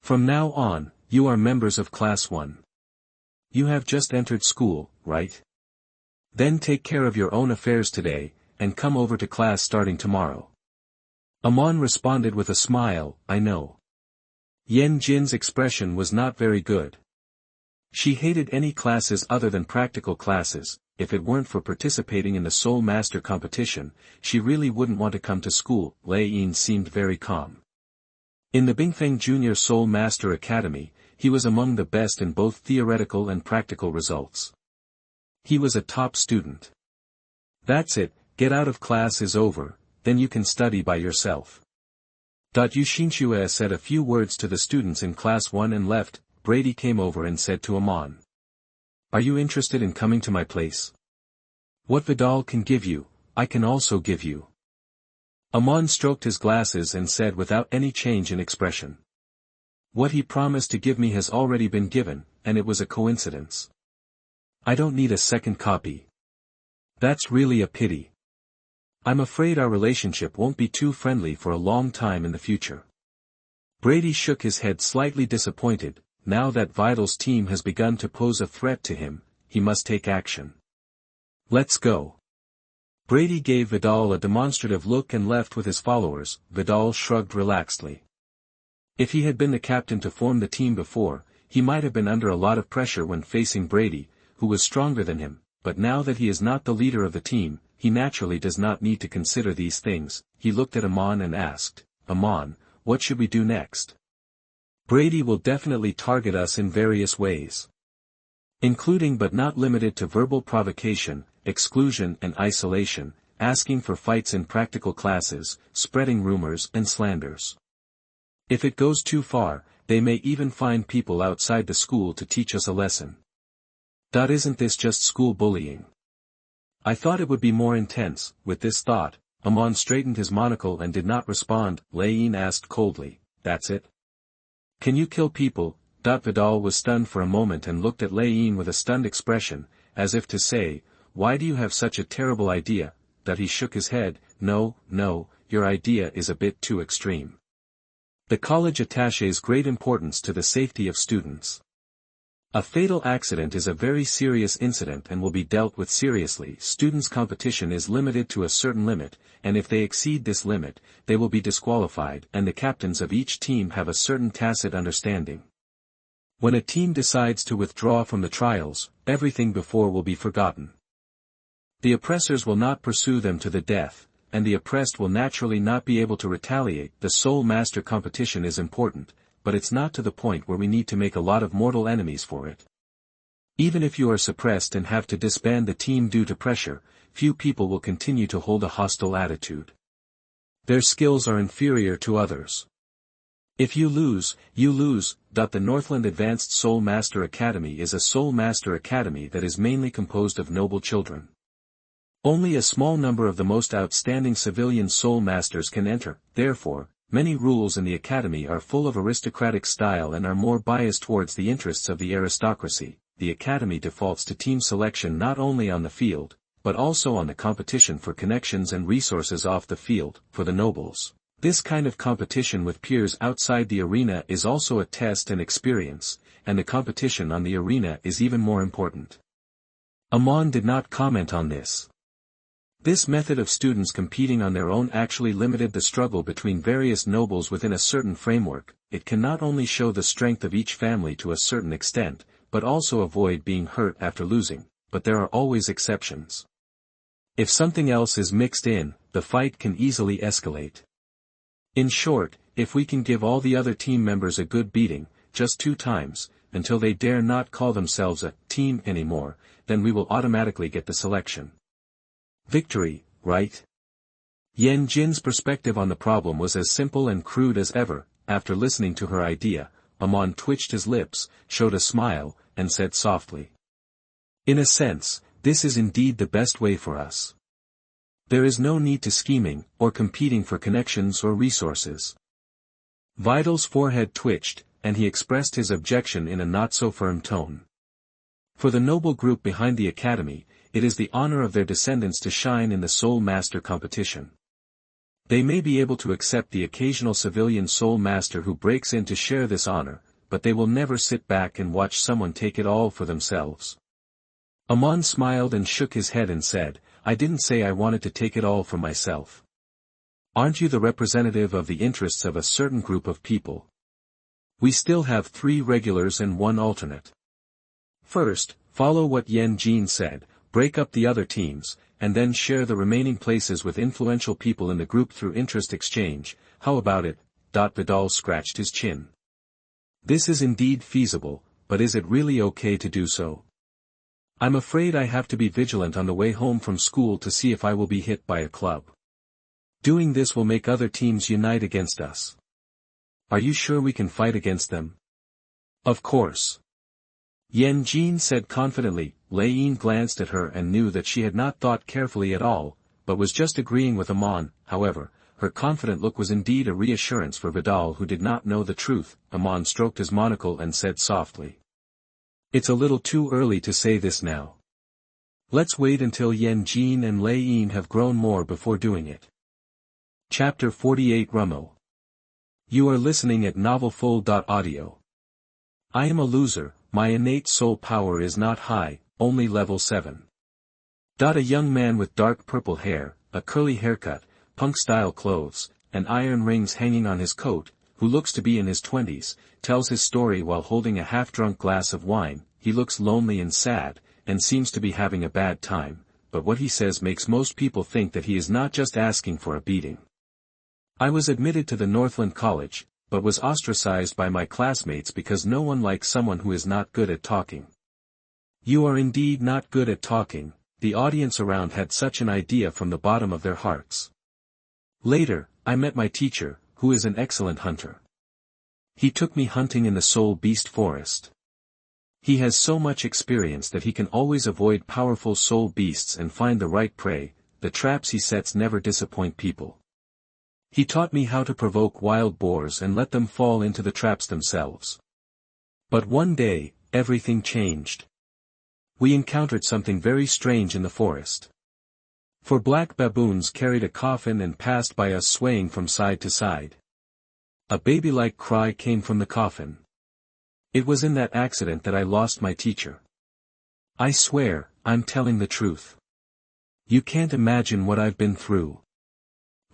From now on, you are members of Class 1. You have just entered school, right? Then take care of your own affairs today, and come over to class starting tomorrow." Amon responded with a smile, "I know." Yan Jin's expression was not very good. She hated any classes other than practical classes. If it weren't for participating in the Soul Master competition, she really wouldn't want to come to school. Lei Yin seemed very calm. In the Bingfeng Junior Soul Master Academy, he was among the best in both theoretical and practical results. He was a top student. "That's it, get out of class is over, then you can study by yourself." Xinxue said a few words to the students in Class 1 and left. Brady came over and said to Amon, "Are you interested in coming to my place? What Vidal can give you, I can also give you." Amon stroked his glasses and said without any change in expression, "What he promised to give me has already been given, and it was a coincidence. I don't need a second copy. That's really a pity. I'm afraid our relationship won't be too friendly for a long time in the future." Brady shook his head slightly disappointed. Now that Vital's team has begun to pose a threat to him, he must take action. "Let's go." Brady gave Vidal a demonstrative look and left with his followers. Vidal shrugged relaxedly. If he had been the captain to form the team before, he might have been under a lot of pressure when facing Brady, who was stronger than him, but now that he is not the leader of the team, he naturally does not need to consider these things. He looked at Amon and asked, "Amon, what should we do next?" "Brady will definitely target us in various ways. Including but not limited to verbal provocation, exclusion and isolation, asking for fights in practical classes, spreading rumors and slanders. If it goes too far, they may even find people outside the school to teach us a lesson. Isn't this just school bullying? I thought it would be more intense." With this thought, Amon straightened his monocle and did not respond. Lei Yin asked coldly, "That's it? Can you kill people?" Vidal was stunned for a moment and looked at Lei Yin with a stunned expression, as if to say, "Why do you have such a terrible idea?" He shook his head, No, your idea is a bit too extreme. The college attaches great importance to the safety of students. A fatal accident is a very serious incident and will be dealt with seriously. Students' competition is limited to a certain limit, and if they exceed this limit, they will be disqualified, and the captains of each team have a certain tacit understanding. When a team decides to withdraw from the trials, everything before will be forgotten. The oppressors will not pursue them to the death, and the oppressed will naturally not be able to retaliate. The Soul Master competition is important, but it's not to the point where we need to make a lot of mortal enemies for it. Even if you are suppressed and have to disband the team due to pressure, few people will continue to hold a hostile attitude. Their skills are inferior to others. If you lose, you lose. The Northland Advanced Soul Master Academy is a Soul Master Academy that is mainly composed of noble children. Only a small number of the most outstanding civilian Soul Masters can enter, therefore, many rules in the academy are full of aristocratic style and are more biased towards the interests of the aristocracy. The academy defaults to team selection not only on the field, but also on the competition for connections and resources off the field. For the nobles, this kind of competition with peers outside the arena is also a test and experience, and the competition on the arena is even more important. Amon did not comment on this. This method of students competing on their own actually limited the struggle between various nobles within a certain framework. It can not only show the strength of each family to a certain extent, but also avoid being hurt after losing, but there are always exceptions. If something else is mixed in, the fight can easily escalate. In short, if we can give all the other team members a good beating, just 2 times, until they dare not call themselves a team anymore, then we will automatically get the selection. Victory, right? Yan Jin's perspective on the problem was as simple and crude as ever. After listening to her idea, Amon twitched his lips, showed a smile, and said softly. In a sense, this is indeed the best way for us. There is no need to scheming, or competing for connections or resources. Vidal's forehead twitched, and he expressed his objection in a not-so-firm tone. For the noble group behind the academy, it is the honor of their descendants to shine in the Soul Master competition. They may be able to accept the occasional civilian Soul Master who breaks in to share this honor, but they will never sit back and watch someone take it all for themselves. Amon smiled and shook his head and said, I didn't say I wanted to take it all for myself. Aren't you the representative of the interests of a certain group of people? We still have 3 regulars and 1 alternate. First, follow what Yan Jin said, break up the other teams, and then share the remaining places with influential people in the group through interest exchange. How about it? Vidal scratched his chin. This is indeed feasible, but is it really okay to do so? I'm afraid I have to be vigilant on the way home from school to see if I will be hit by a club. Doing this will make other teams unite against us. Are you sure we can fight against them? Of course. Yan Jin said confidently. Lei Yin glanced at her and knew that she had not thought carefully at all, but was just agreeing with Amon. However, her confident look was indeed a reassurance for Vidal, who did not know the truth. Amon stroked his monocle and said softly. It's a little too early to say this now. Let's wait until Yan Jin and Lei Yin have grown more before doing it. Chapter 48 Romil. You are listening at NovelFull.audio. I am a loser, my innate soul power is not high, only level 7. A young man with dark purple hair, a curly haircut, punk-style clothes, and iron rings hanging on his coat, who looks to be in his 20s, tells his story while holding a half-drunk glass of wine. He looks lonely and sad, and seems to be having a bad time, but what he says makes most people think that he is not just asking for a beating. I was admitted to the Northland College, but was ostracized by my classmates because no one likes someone who is not good at talking. You are indeed not good at talking. The audience around had such an idea from the bottom of their hearts. Later, I met my teacher, who is an excellent hunter. He took me hunting in the Soul Beast Forest. He has so much experience that he can always avoid powerful soul beasts and find the right prey. The traps he sets never disappoint people. He taught me how to provoke wild boars and let them fall into the traps themselves. But one day, everything changed. We encountered something very strange in the forest. 4 black baboons carried a coffin and passed by us swaying from side to side. A baby-like cry came from the coffin. It was in that accident that I lost my teacher. I swear, I'm telling the truth. You can't imagine what I've been through.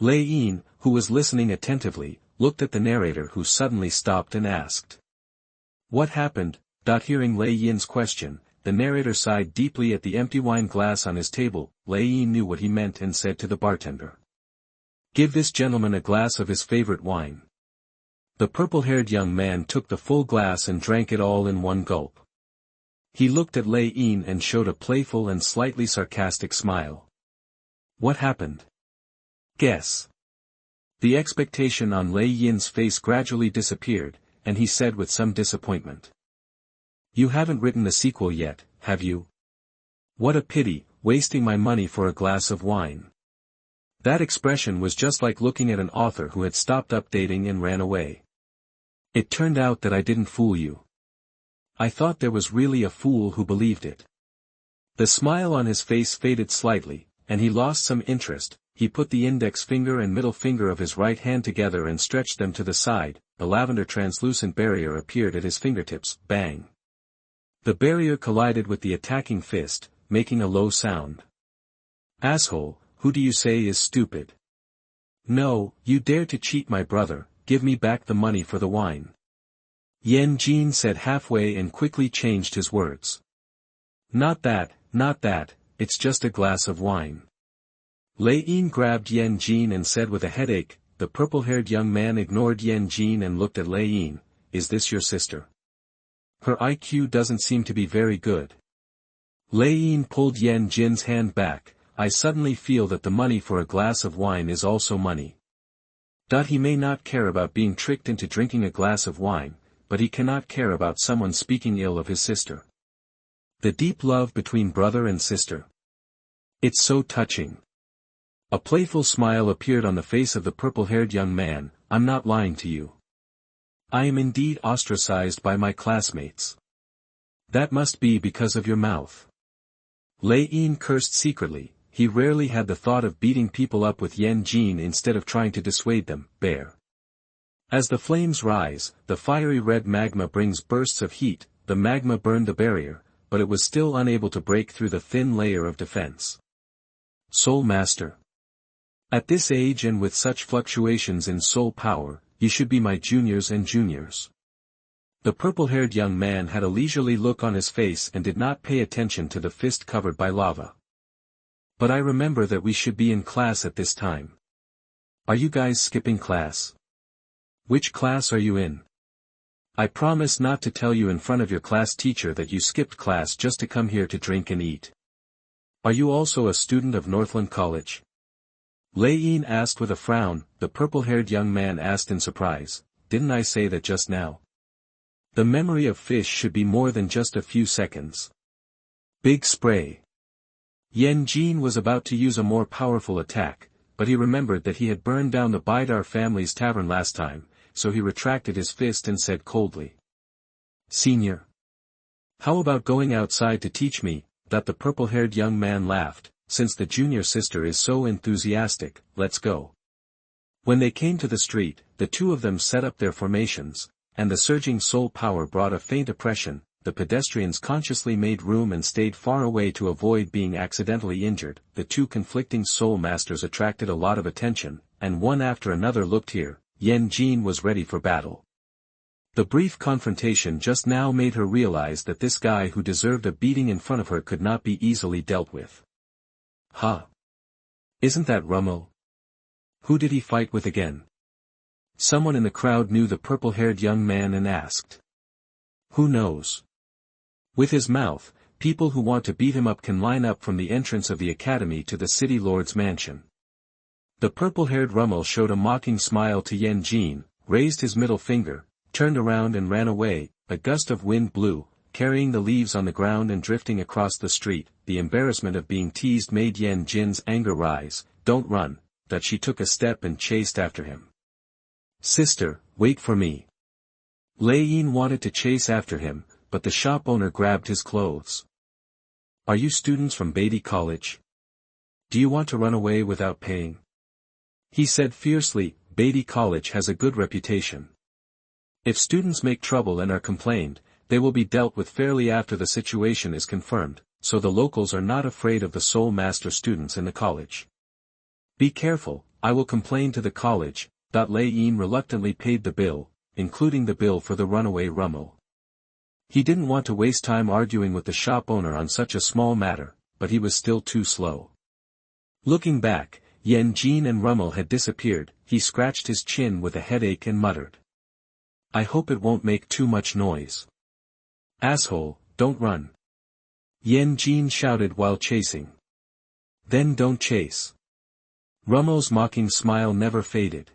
Lei Yin, who was listening attentively, looked at the narrator, who suddenly stopped and asked. What happened? Hearing Lei Yin's question, the narrator sighed deeply at the empty wine glass on his table. Lei Yin knew what he meant and said to the bartender. Give this gentleman a glass of his favorite wine. The purple-haired young man took the full glass and drank it all in one gulp. He looked at Lei Yin and showed a playful and slightly sarcastic smile. What happened? Guess. The expectation on Lei Yin's face gradually disappeared, and he said with some disappointment. You haven't written the sequel yet, have you? What a pity, wasting my money for a glass of wine. That expression was just like looking at an author who had stopped updating and ran away. It turned out that I didn't fool you. I thought there was really a fool who believed it. The smile on his face faded slightly, and he lost some interest. he put the index finger and middle finger of his right hand together and stretched them to the side. The lavender translucent barrier appeared at his fingertips. Bang! The barrier collided with the attacking fist, making a low sound. Asshole, who do you say is stupid? No, you dare to cheat my brother, give me back the money for the wine. Yan Jin said halfway and quickly changed his words. Not that, it's just a glass of wine. Lei Yin grabbed Yan Jin and said with a headache. The purple-haired young man ignored Yan Jin and looked at Lei Yin. Is this your sister? Her IQ doesn't seem to be very good. Lei Yin pulled Yan Jin's hand back. I suddenly feel that the money for a glass of wine is also money. He may not care about being tricked into drinking a glass of wine, but he cannot care about someone speaking ill of his sister. The deep love between brother and sister. It's so touching. A playful smile appeared on the face of the purple-haired young man. I'm not lying to you. I am indeed ostracized by my classmates. That must be because of your mouth. Lei Yin cursed secretly. He rarely had the thought of beating people up with Yan Jin instead of trying to dissuade them. Bear. As the flames rise, the fiery red magma brings bursts of heat. The magma burned the barrier, but it was still unable to break through the thin layer of defense. Soul Master. At this age and with such fluctuations in soul power, you should be my juniors and juniors. The purple-haired young man had a leisurely look on his face and did not pay attention to the fist covered by lava. But I remember that we should be in class at this time. Are you guys skipping class? Which class are you in? I promise not to tell you in front of your class teacher that you skipped class just to come here to drink and eat. Are you also a student of Northland College? Lei Yin asked with a frown. The purple-haired young man asked in surprise, didn't I say that just now? The memory of fish should be more than just a few seconds. Big spray. Yan Jin was about to use a more powerful attack, but he remembered that he had burned down the Bidar family's tavern last time, so he retracted his fist and said coldly. Senior. How about going outside to teach me? That the purple-haired young man laughed. Since the junior sister is so enthusiastic, let's go. When they came to the street, the two of them set up their formations, and the surging soul power brought a faint oppression. The pedestrians consciously made room and stayed far away to avoid being accidentally injured. The two conflicting soul masters attracted a lot of attention, and one after another looked here. Yan Jin was ready for battle. The brief confrontation just now made her realize that this guy who deserved a beating in front of her could not be easily dealt with. Huh? Isn't that Romil? Who did he fight with again? Someone in the crowd knew the purple-haired young man and asked. Who knows? With his mouth, people who want to beat him up can line up from the entrance of the academy to the city lord's mansion. The purple-haired Romil showed a mocking smile to Yan Jin, raised his middle finger, turned around and ran away. A gust of wind blew, carrying the leaves on the ground and drifting across the street. The embarrassment of being teased made Yan Jin's anger rise. Don't run. That she took a step and chased after him. Sister, wait for me. Lei Yin wanted to chase after him, but the shop owner grabbed his clothes. Are you students from Beatty College? Do you want to run away without paying? He said fiercely. Beatty College has a good reputation. If students make trouble and are complained, they will be dealt with fairly after the situation is confirmed, so the locals are not afraid of the Soul Master students in the college. Be careful, I will complain to the college. Lei Yin reluctantly paid the bill, including the bill for the runaway Romil. He didn't want to waste time arguing with the shop owner on such a small matter, but he was still too slow. Looking back, Yan Jin and Romil had disappeared. He scratched his chin with a headache and muttered. I hope it won't make too much noise. Asshole, don't run. Yan Jin shouted while chasing. Then don't chase. Romil's mocking smile never faded.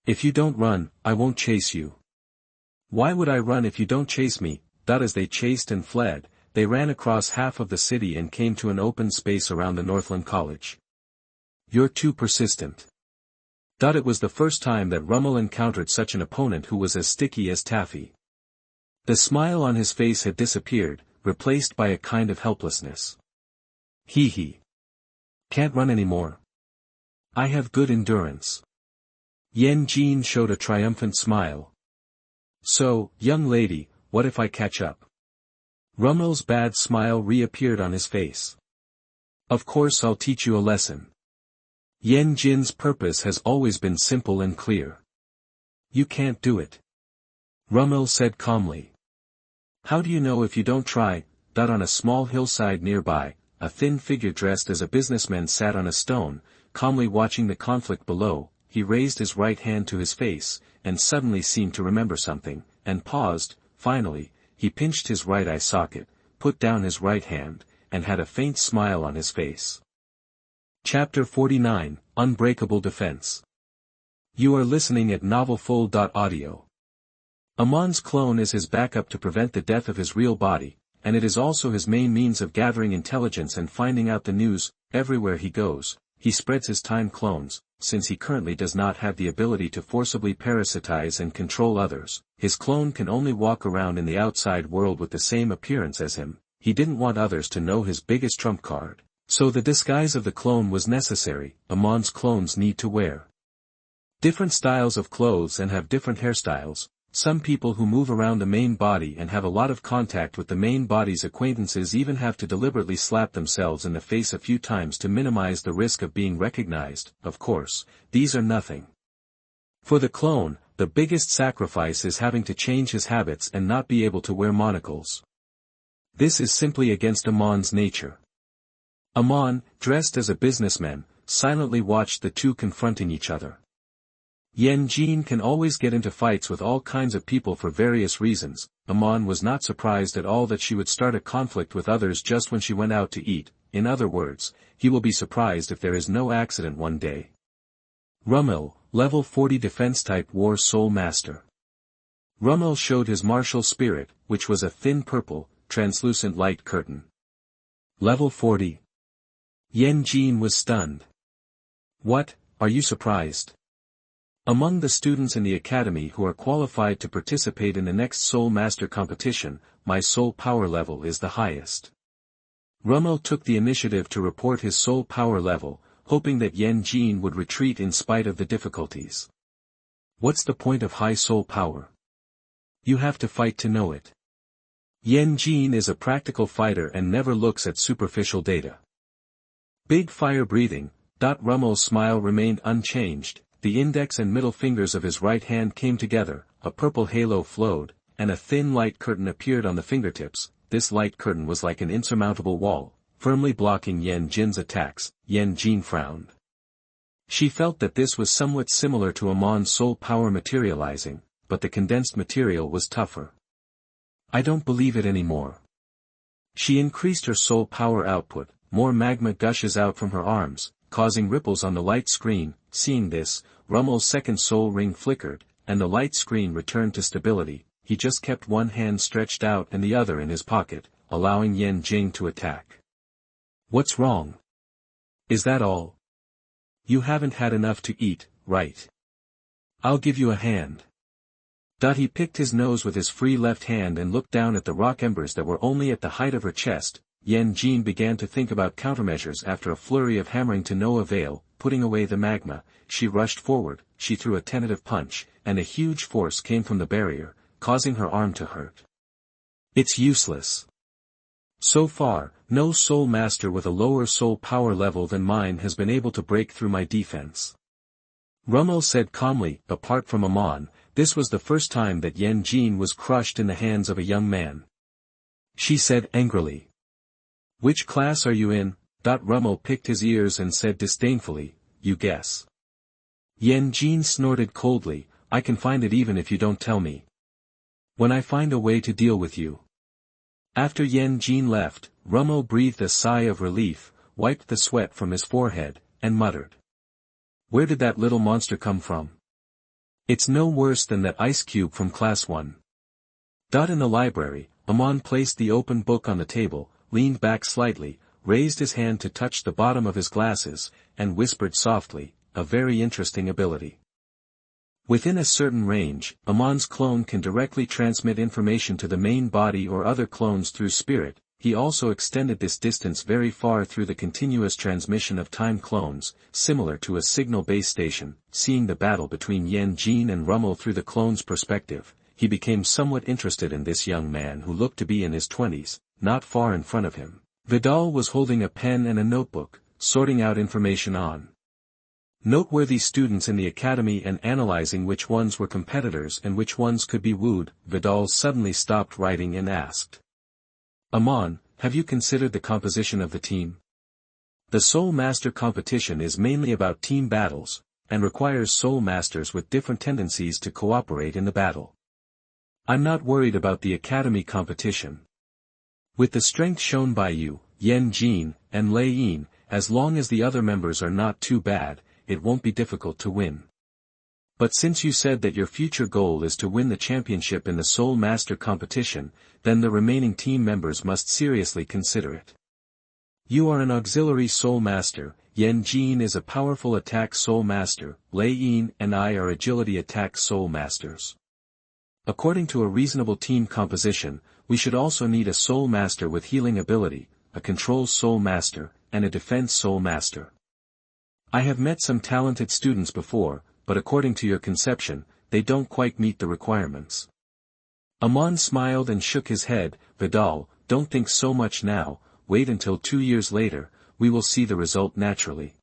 If you don't run, I won't chase you. Why would I run if you don't chase me? As they chased and fled, they ran across half of the city and came to an open space around the Northland College. You're too persistent. It was the first time that Romil encountered such an opponent who was as sticky as taffy. The smile on his face had disappeared, replaced by a kind of helplessness. He. Can't run anymore. I have good endurance. Yan Jin showed a triumphant smile. So, young lady, what if I catch up? Romil's bad smile reappeared on his face. Of course I'll teach you a lesson. Yan Jin's purpose has always been simple and clear. You can't do it. Romil said calmly. How do you know if you don't try? On a small hillside nearby, a thin figure dressed as a businessman sat on a stone, calmly watching the conflict below. He raised his right hand to his face, and suddenly seemed to remember something, and paused. Finally, he pinched his right eye socket, put down his right hand, and had a faint smile on his face. Chapter 49, Unbreakable Defense. You are listening at NovelFull.audio. Amon's clone is his backup to prevent the death of his real body, and it is also his main means of gathering intelligence and finding out the news. Everywhere he goes, he spreads his time clones. Since he currently does not have the ability to forcibly parasitize and control others, his clone can only walk around in the outside world with the same appearance as him. He didn't want others to know his biggest trump card, so the disguise of the clone was necessary. Amon's clones need to wear different styles of clothes and have different hairstyles. Some people who move around the main body and have a lot of contact with the main body's acquaintances even have to deliberately slap themselves in the face a few times to minimize the risk of being recognized. Of course, these are nothing. For the clone, the biggest sacrifice is having to change his habits and not be able to wear monocles. This is simply against Amon's nature. Amon, dressed as a businessman, silently watched the two confronting each other. Yan Jin can always get into fights with all kinds of people for various reasons. Amon was not surprised at all that she would start a conflict with others just when she went out to eat. In other words, he will be surprised if there is no accident one day. Romil, level 40 defense type War Soul Master. Romil showed his martial spirit, which was a thin purple, translucent light curtain. Level 40. Yan Jin was stunned. What, are you surprised? Among the students in the academy who are qualified to participate in the next Soul Master competition, my soul power level is the highest. Romil took the initiative to report his soul power level, hoping that Yan Jin would retreat in spite of the difficulties. What's the point of high soul power? You have to fight to know it. Yan Jin is a practical fighter and never looks at superficial data. Big fire breathing. Romil's smile remained unchanged. The index and middle fingers of his right hand came together, a purple halo flowed, and a thin light curtain appeared on the fingertips. This light curtain was like an insurmountable wall, firmly blocking Yan Jin's attacks. Yan Jin frowned. She felt that this was somewhat similar to Amon's soul power materializing, but the condensed material was tougher. I don't believe it anymore. She increased her soul power output. More magma gushes out from her arms, causing ripples on the light screen. Seeing this, Romil's second soul ring flickered, and the light screen returned to stability. He just kept one hand stretched out and the other in his pocket, allowing Yan Jin to attack. What's wrong? Is that all? You haven't had enough to eat, right? I'll give you a hand. He picked his nose with his free left hand and looked down at the rock embers that were only at the height of her chest. Yan Jin began to think about countermeasures after a flurry of hammering to no avail. Putting away the magma, she rushed forward. She threw a tentative punch, and a huge force came from the barrier, causing her arm to hurt. It's useless. So far, no soul master with a lower soul power level than mine has been able to break through my defense. Romil said calmly. Apart from Amon, this was the first time that Yan Jin was crushed in the hands of a young man. She said angrily. Which class are you in? Romil picked his ears and said disdainfully, you guess. Yan Jin snorted coldly, I can find it even if you don't tell me. When I find a way to deal with you. After Yan Jin left, Romil breathed a sigh of relief, wiped the sweat from his forehead, and muttered. Where did that little monster come from? It's no worse than that ice cube from class 1. In the library, Amon placed the open book on the table, leaned back slightly, raised his hand to touch the bottom of his glasses, and whispered softly, a very interesting ability. Within a certain range, Amon's clone can directly transmit information to the main body or other clones through spirit. he also extended this distance very far through the continuous transmission of time clones, similar to a signal base station. Seeing the battle between Yan Jin and Romil through the clone's perspective, he became somewhat interested in this young man who looked to be in his 20s, not far in front of him. Vidal was holding a pen and a notebook, sorting out information on noteworthy students in the academy and analyzing which ones were competitors and which ones could be wooed. Vidal suddenly stopped writing and asked, Amon, have you considered the composition of the team? The Soul Master competition is mainly about team battles, and requires Soul Masters with different tendencies to cooperate in the battle. I'm not worried about the academy competition. With the strength shown by you, Yan Jin, and Lei Yin, as long as the other members are not too bad, it won't be difficult to win. But since you said that your future goal is to win the championship in the Soul Master competition, then the remaining team members must seriously consider it. You are an auxiliary Soul Master, Yan Jin is a powerful attack Soul Master, Lei Yin and I are agility attack Soul Masters. According to a reasonable team composition, we should also need a Soul Master with healing ability, a control Soul Master, and a defense Soul Master. I have met some talented students before, but according to your conception, they don't quite meet the requirements. Amon smiled and shook his head. Vidal, don't think so much now, wait until 2 years later, we will see the result naturally.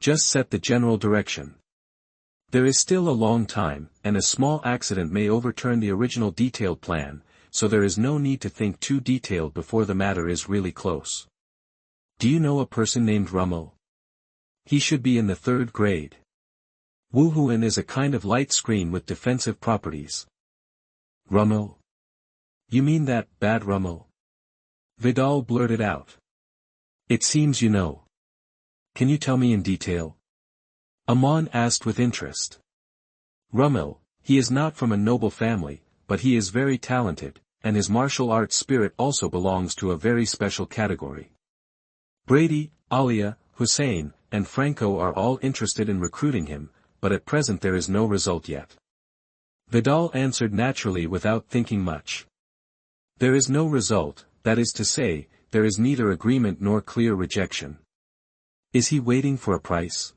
Just set the general direction. There is still a long time, and a small accident may overturn the original detailed plan, so there is no need to think too detailed before the matter is really close. Do you know a person named Romil? He should be in the 3rd grade. Wuhuan is a kind of light screen with defensive properties. Romil? You mean that bad Romil? Vidal blurted out. It seems you know. Can you tell me in detail? Amon asked with interest. Romil, he is not from a noble family, but he is very talented, and his martial arts spirit also belongs to a very special category. Brady, Alia, Hussein, and Franco are all interested in recruiting him, but at present there is no result yet. Vidal answered naturally without thinking much. There is no result, that is to say, there is neither agreement nor clear rejection. Is he waiting for a price?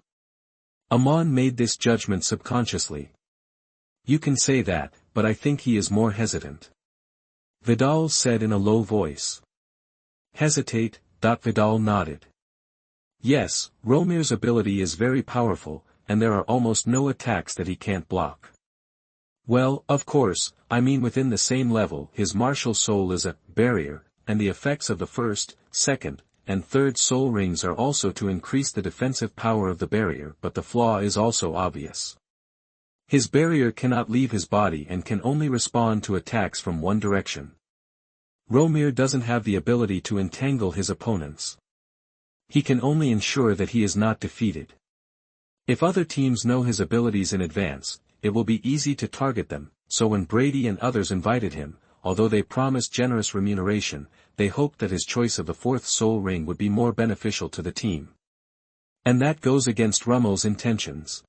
Amon made this judgment subconsciously. You can say that, but I think he is more hesitant. Vidal said in a low voice. Hesitate. Vidal nodded. Yes, Romil's ability is very powerful, and there are almost no attacks that he can't block. Well, of course, I mean within the same level his martial soul is a barrier, and the effects of the 1st, 2nd, and 3rd soul rings are also to increase the defensive power of the barrier, but the flaw is also obvious. His barrier cannot leave his body and can only respond to attacks from one direction. Romil doesn't have the ability to entangle his opponents. He can only ensure that he is not defeated. If other teams know his abilities in advance, it will be easy to target them, so when Brady and others invited him, although they promised generous remuneration, they hoped that his choice of the 4th soul ring would be more beneficial to the team. And that goes against Romil's intentions.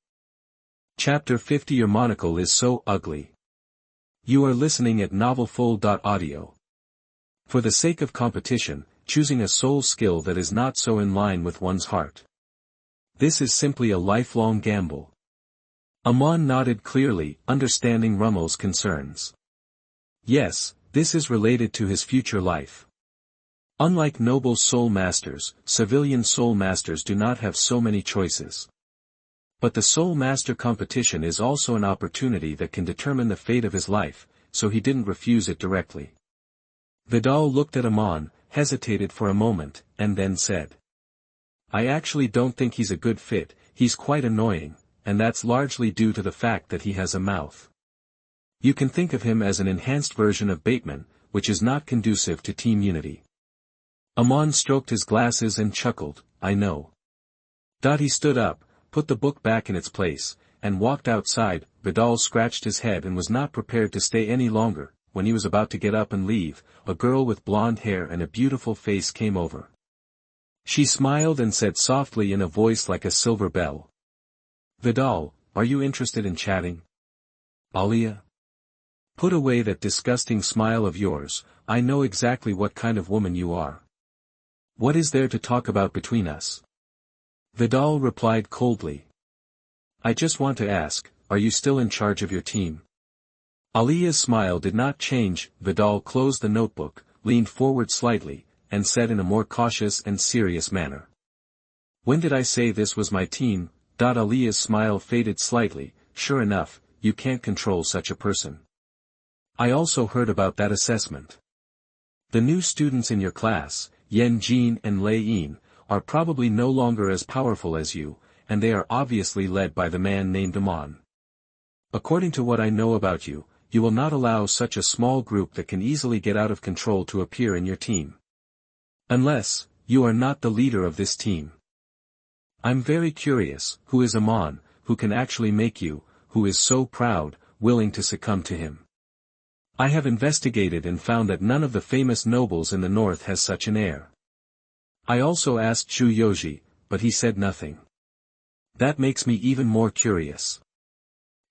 Chapter 50 Your monocle is so ugly. You are listening at NovelFull.audio. For the sake of competition, choosing a soul skill that is not so in line with one's heart. This is simply a lifelong gamble. Amon nodded clearly, understanding Romil's concerns. Yes, this is related to his future life. Unlike noble soul masters, civilian soul masters do not have so many choices. But the soul master competition is also an opportunity that can determine the fate of his life, so he didn't refuse it directly. Vidal looked at Amon, hesitated for a moment, and then said. I actually don't think he's a good fit, he's quite annoying, and that's largely due to the fact that he has a mouth. You can think of him as an enhanced version of Bateman, which is not conducive to team unity. Amon stroked his glasses and chuckled, I know. He stood up, put the book back in its place, and walked outside. Vidal scratched his head and was not prepared to stay any longer. When he was about to get up and leave, a girl with blonde hair and a beautiful face came over. She smiled and said softly in a voice like a silver bell. Vidal, are you interested in chatting? Alia? Put away that disgusting smile of yours, I know exactly what kind of woman you are. What is there to talk about between us? Vidal replied coldly. I just want to ask, are you still in charge of your team? Alia's smile did not change. Vidal closed the notebook, leaned forward slightly, and said in a more cautious and serious manner. When did I say this was my team? Alia's smile faded slightly. Sure enough, you can't control such a person. I also heard about that assessment. The new students in your class, Yen Jin and Lei Yin, are probably no longer as powerful as you, and they are obviously led by the man named Amon. According to what I know about you, you will not allow such a small group that can easily get out of control to appear in your team. Unless, you are not the leader of this team. I'm very curious, who is Amon, who can actually make you, who is so proud, willing to succumb to him? I have investigated and found that none of the famous nobles in the north has such an heir. I also asked Zhu Yoji, but he said nothing. That makes me even more curious.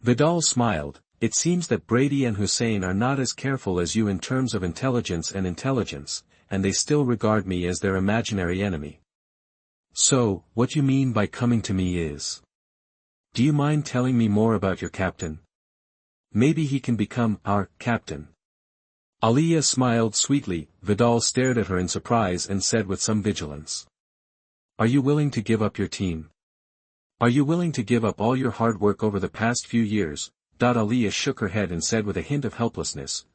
Vidal smiled. It seems that Brady and Hussein are not as careful as you in terms of intelligence, and they still regard me as their imaginary enemy. So, what you mean by coming to me is... Do you mind telling me more about your captain? Maybe he can become our captain. Alia smiled sweetly. Vidal stared at her in surprise and said with some vigilance. Are you willing to give up your team? Are you willing to give up all your hard work over the past few years? Alia shook her head and said with a hint of helplessness,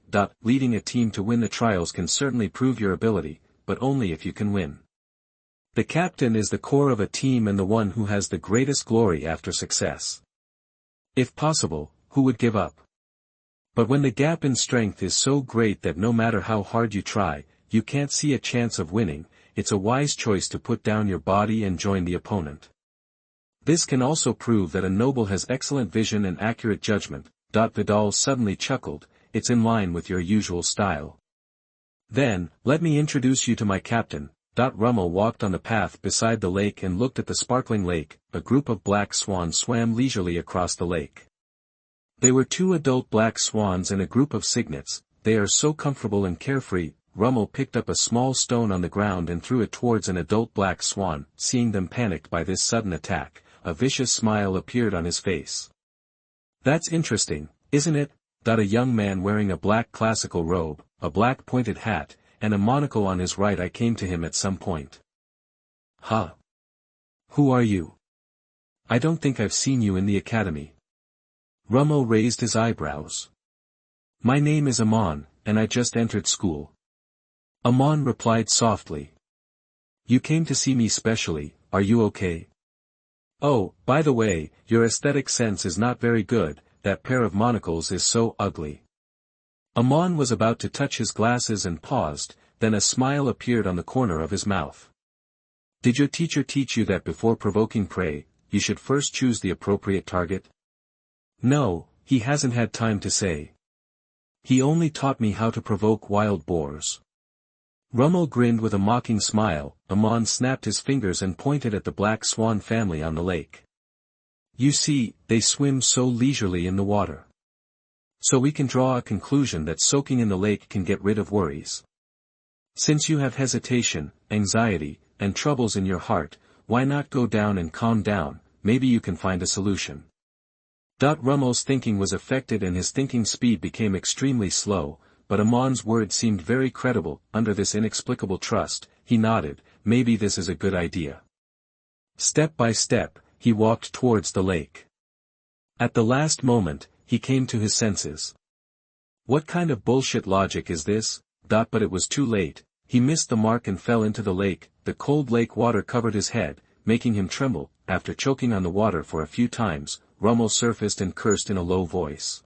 leading a team to win the trials can certainly prove your ability, but only if you can win. The captain is the core of a team and the one who has the greatest glory after success. If possible, who would give up? But when the gap in strength is so great that no matter how hard you try, you can't see a chance of winning, it's a wise choice to put down your body and join the opponent. This can also prove that a noble has excellent vision and accurate judgment. Vidal suddenly chuckled, it's in line with your usual style. Then, let me introduce you to my captain. Romil walked on the path beside the lake and looked at the sparkling lake. A group of black swans swam leisurely across the lake. They were 2 adult black swans and a group of cygnets. They are so comfortable and carefree. Romil picked up a small stone on the ground and threw it towards an adult black swan. Seeing them panicked by this sudden attack, a vicious smile appeared on his face. That's interesting, isn't it? A young man wearing a black classical robe, a black pointed hat, and a monocle on his right. I came to him at some point. Huh? Who are you? I don't think I've seen you in the academy. Romil raised his eyebrows. My name is Amon, and I just entered school. Amon replied softly. You came to see me specially, are you okay? Oh, by the way, your aesthetic sense is not very good, that pair of monocles is so ugly. Amon was about to touch his glasses and paused, then a smile appeared on the corner of his mouth. Did your teacher teach you that before provoking prey, you should first choose the appropriate target? No, he hasn't had time to say. He only taught me how to provoke wild boars. Romil grinned with a mocking smile. Amon snapped his fingers and pointed at the black swan family on the lake. You see, they swim so leisurely in the water. So we can draw a conclusion that soaking in the lake can get rid of worries. Since you have hesitation, anxiety, and troubles in your heart, why not go down and calm down? Maybe you can find a solution. Romil's thinking was affected and his thinking speed became extremely slow, but Amon's words seemed very credible. Under this inexplicable trust, he nodded, maybe this is a good idea. Step by step, he walked towards the lake. At the last moment, he came to his senses. What kind of bullshit logic is this? But it was too late. He missed the mark and fell into the lake. The cold lake water covered his head, making him tremble. After choking on the water for a few times, Romil surfaced and cursed in a low voice.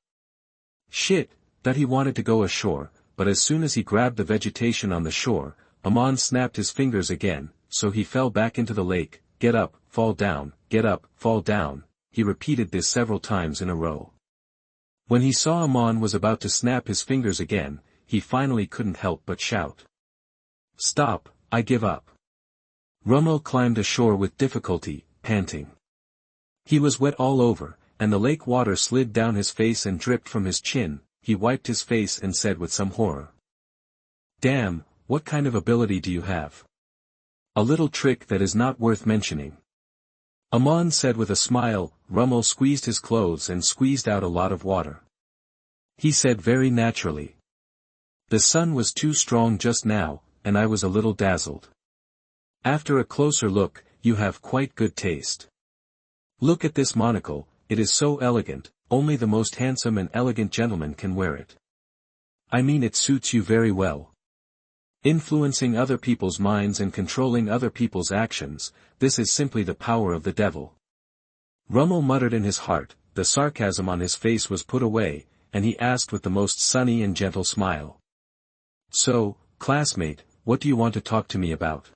Shit, that he wanted to go ashore, but as soon as he grabbed the vegetation on the shore, Amon snapped his fingers again, so he fell back into the lake. Get up, fall down, get up, fall down. He repeated this several times in a row. When he saw Amon was about to snap his fingers again, he finally couldn't help but shout. Stop, I give up. Romil climbed ashore with difficulty, panting. He was wet all over, and the lake water slid down his face and dripped from his chin. he wiped his face and said with some horror. Damn, what kind of ability do you have? A little trick that is not worth mentioning. Amon said with a smile. Romil squeezed his clothes and squeezed out a lot of water. He said very naturally. The sun was too strong just now, and I was a little dazzled. After a closer look, you have quite good taste. Look at this monocle, it is so elegant, only the most handsome and elegant gentleman can wear it. I mean, it suits you very well. Influencing other people's minds and controlling other people's actions, this is simply the power of the devil. Romil muttered in his heart. The sarcasm on his face was put away, and he asked with the most sunny and gentle smile. So, classmate, what do you want to talk to me about?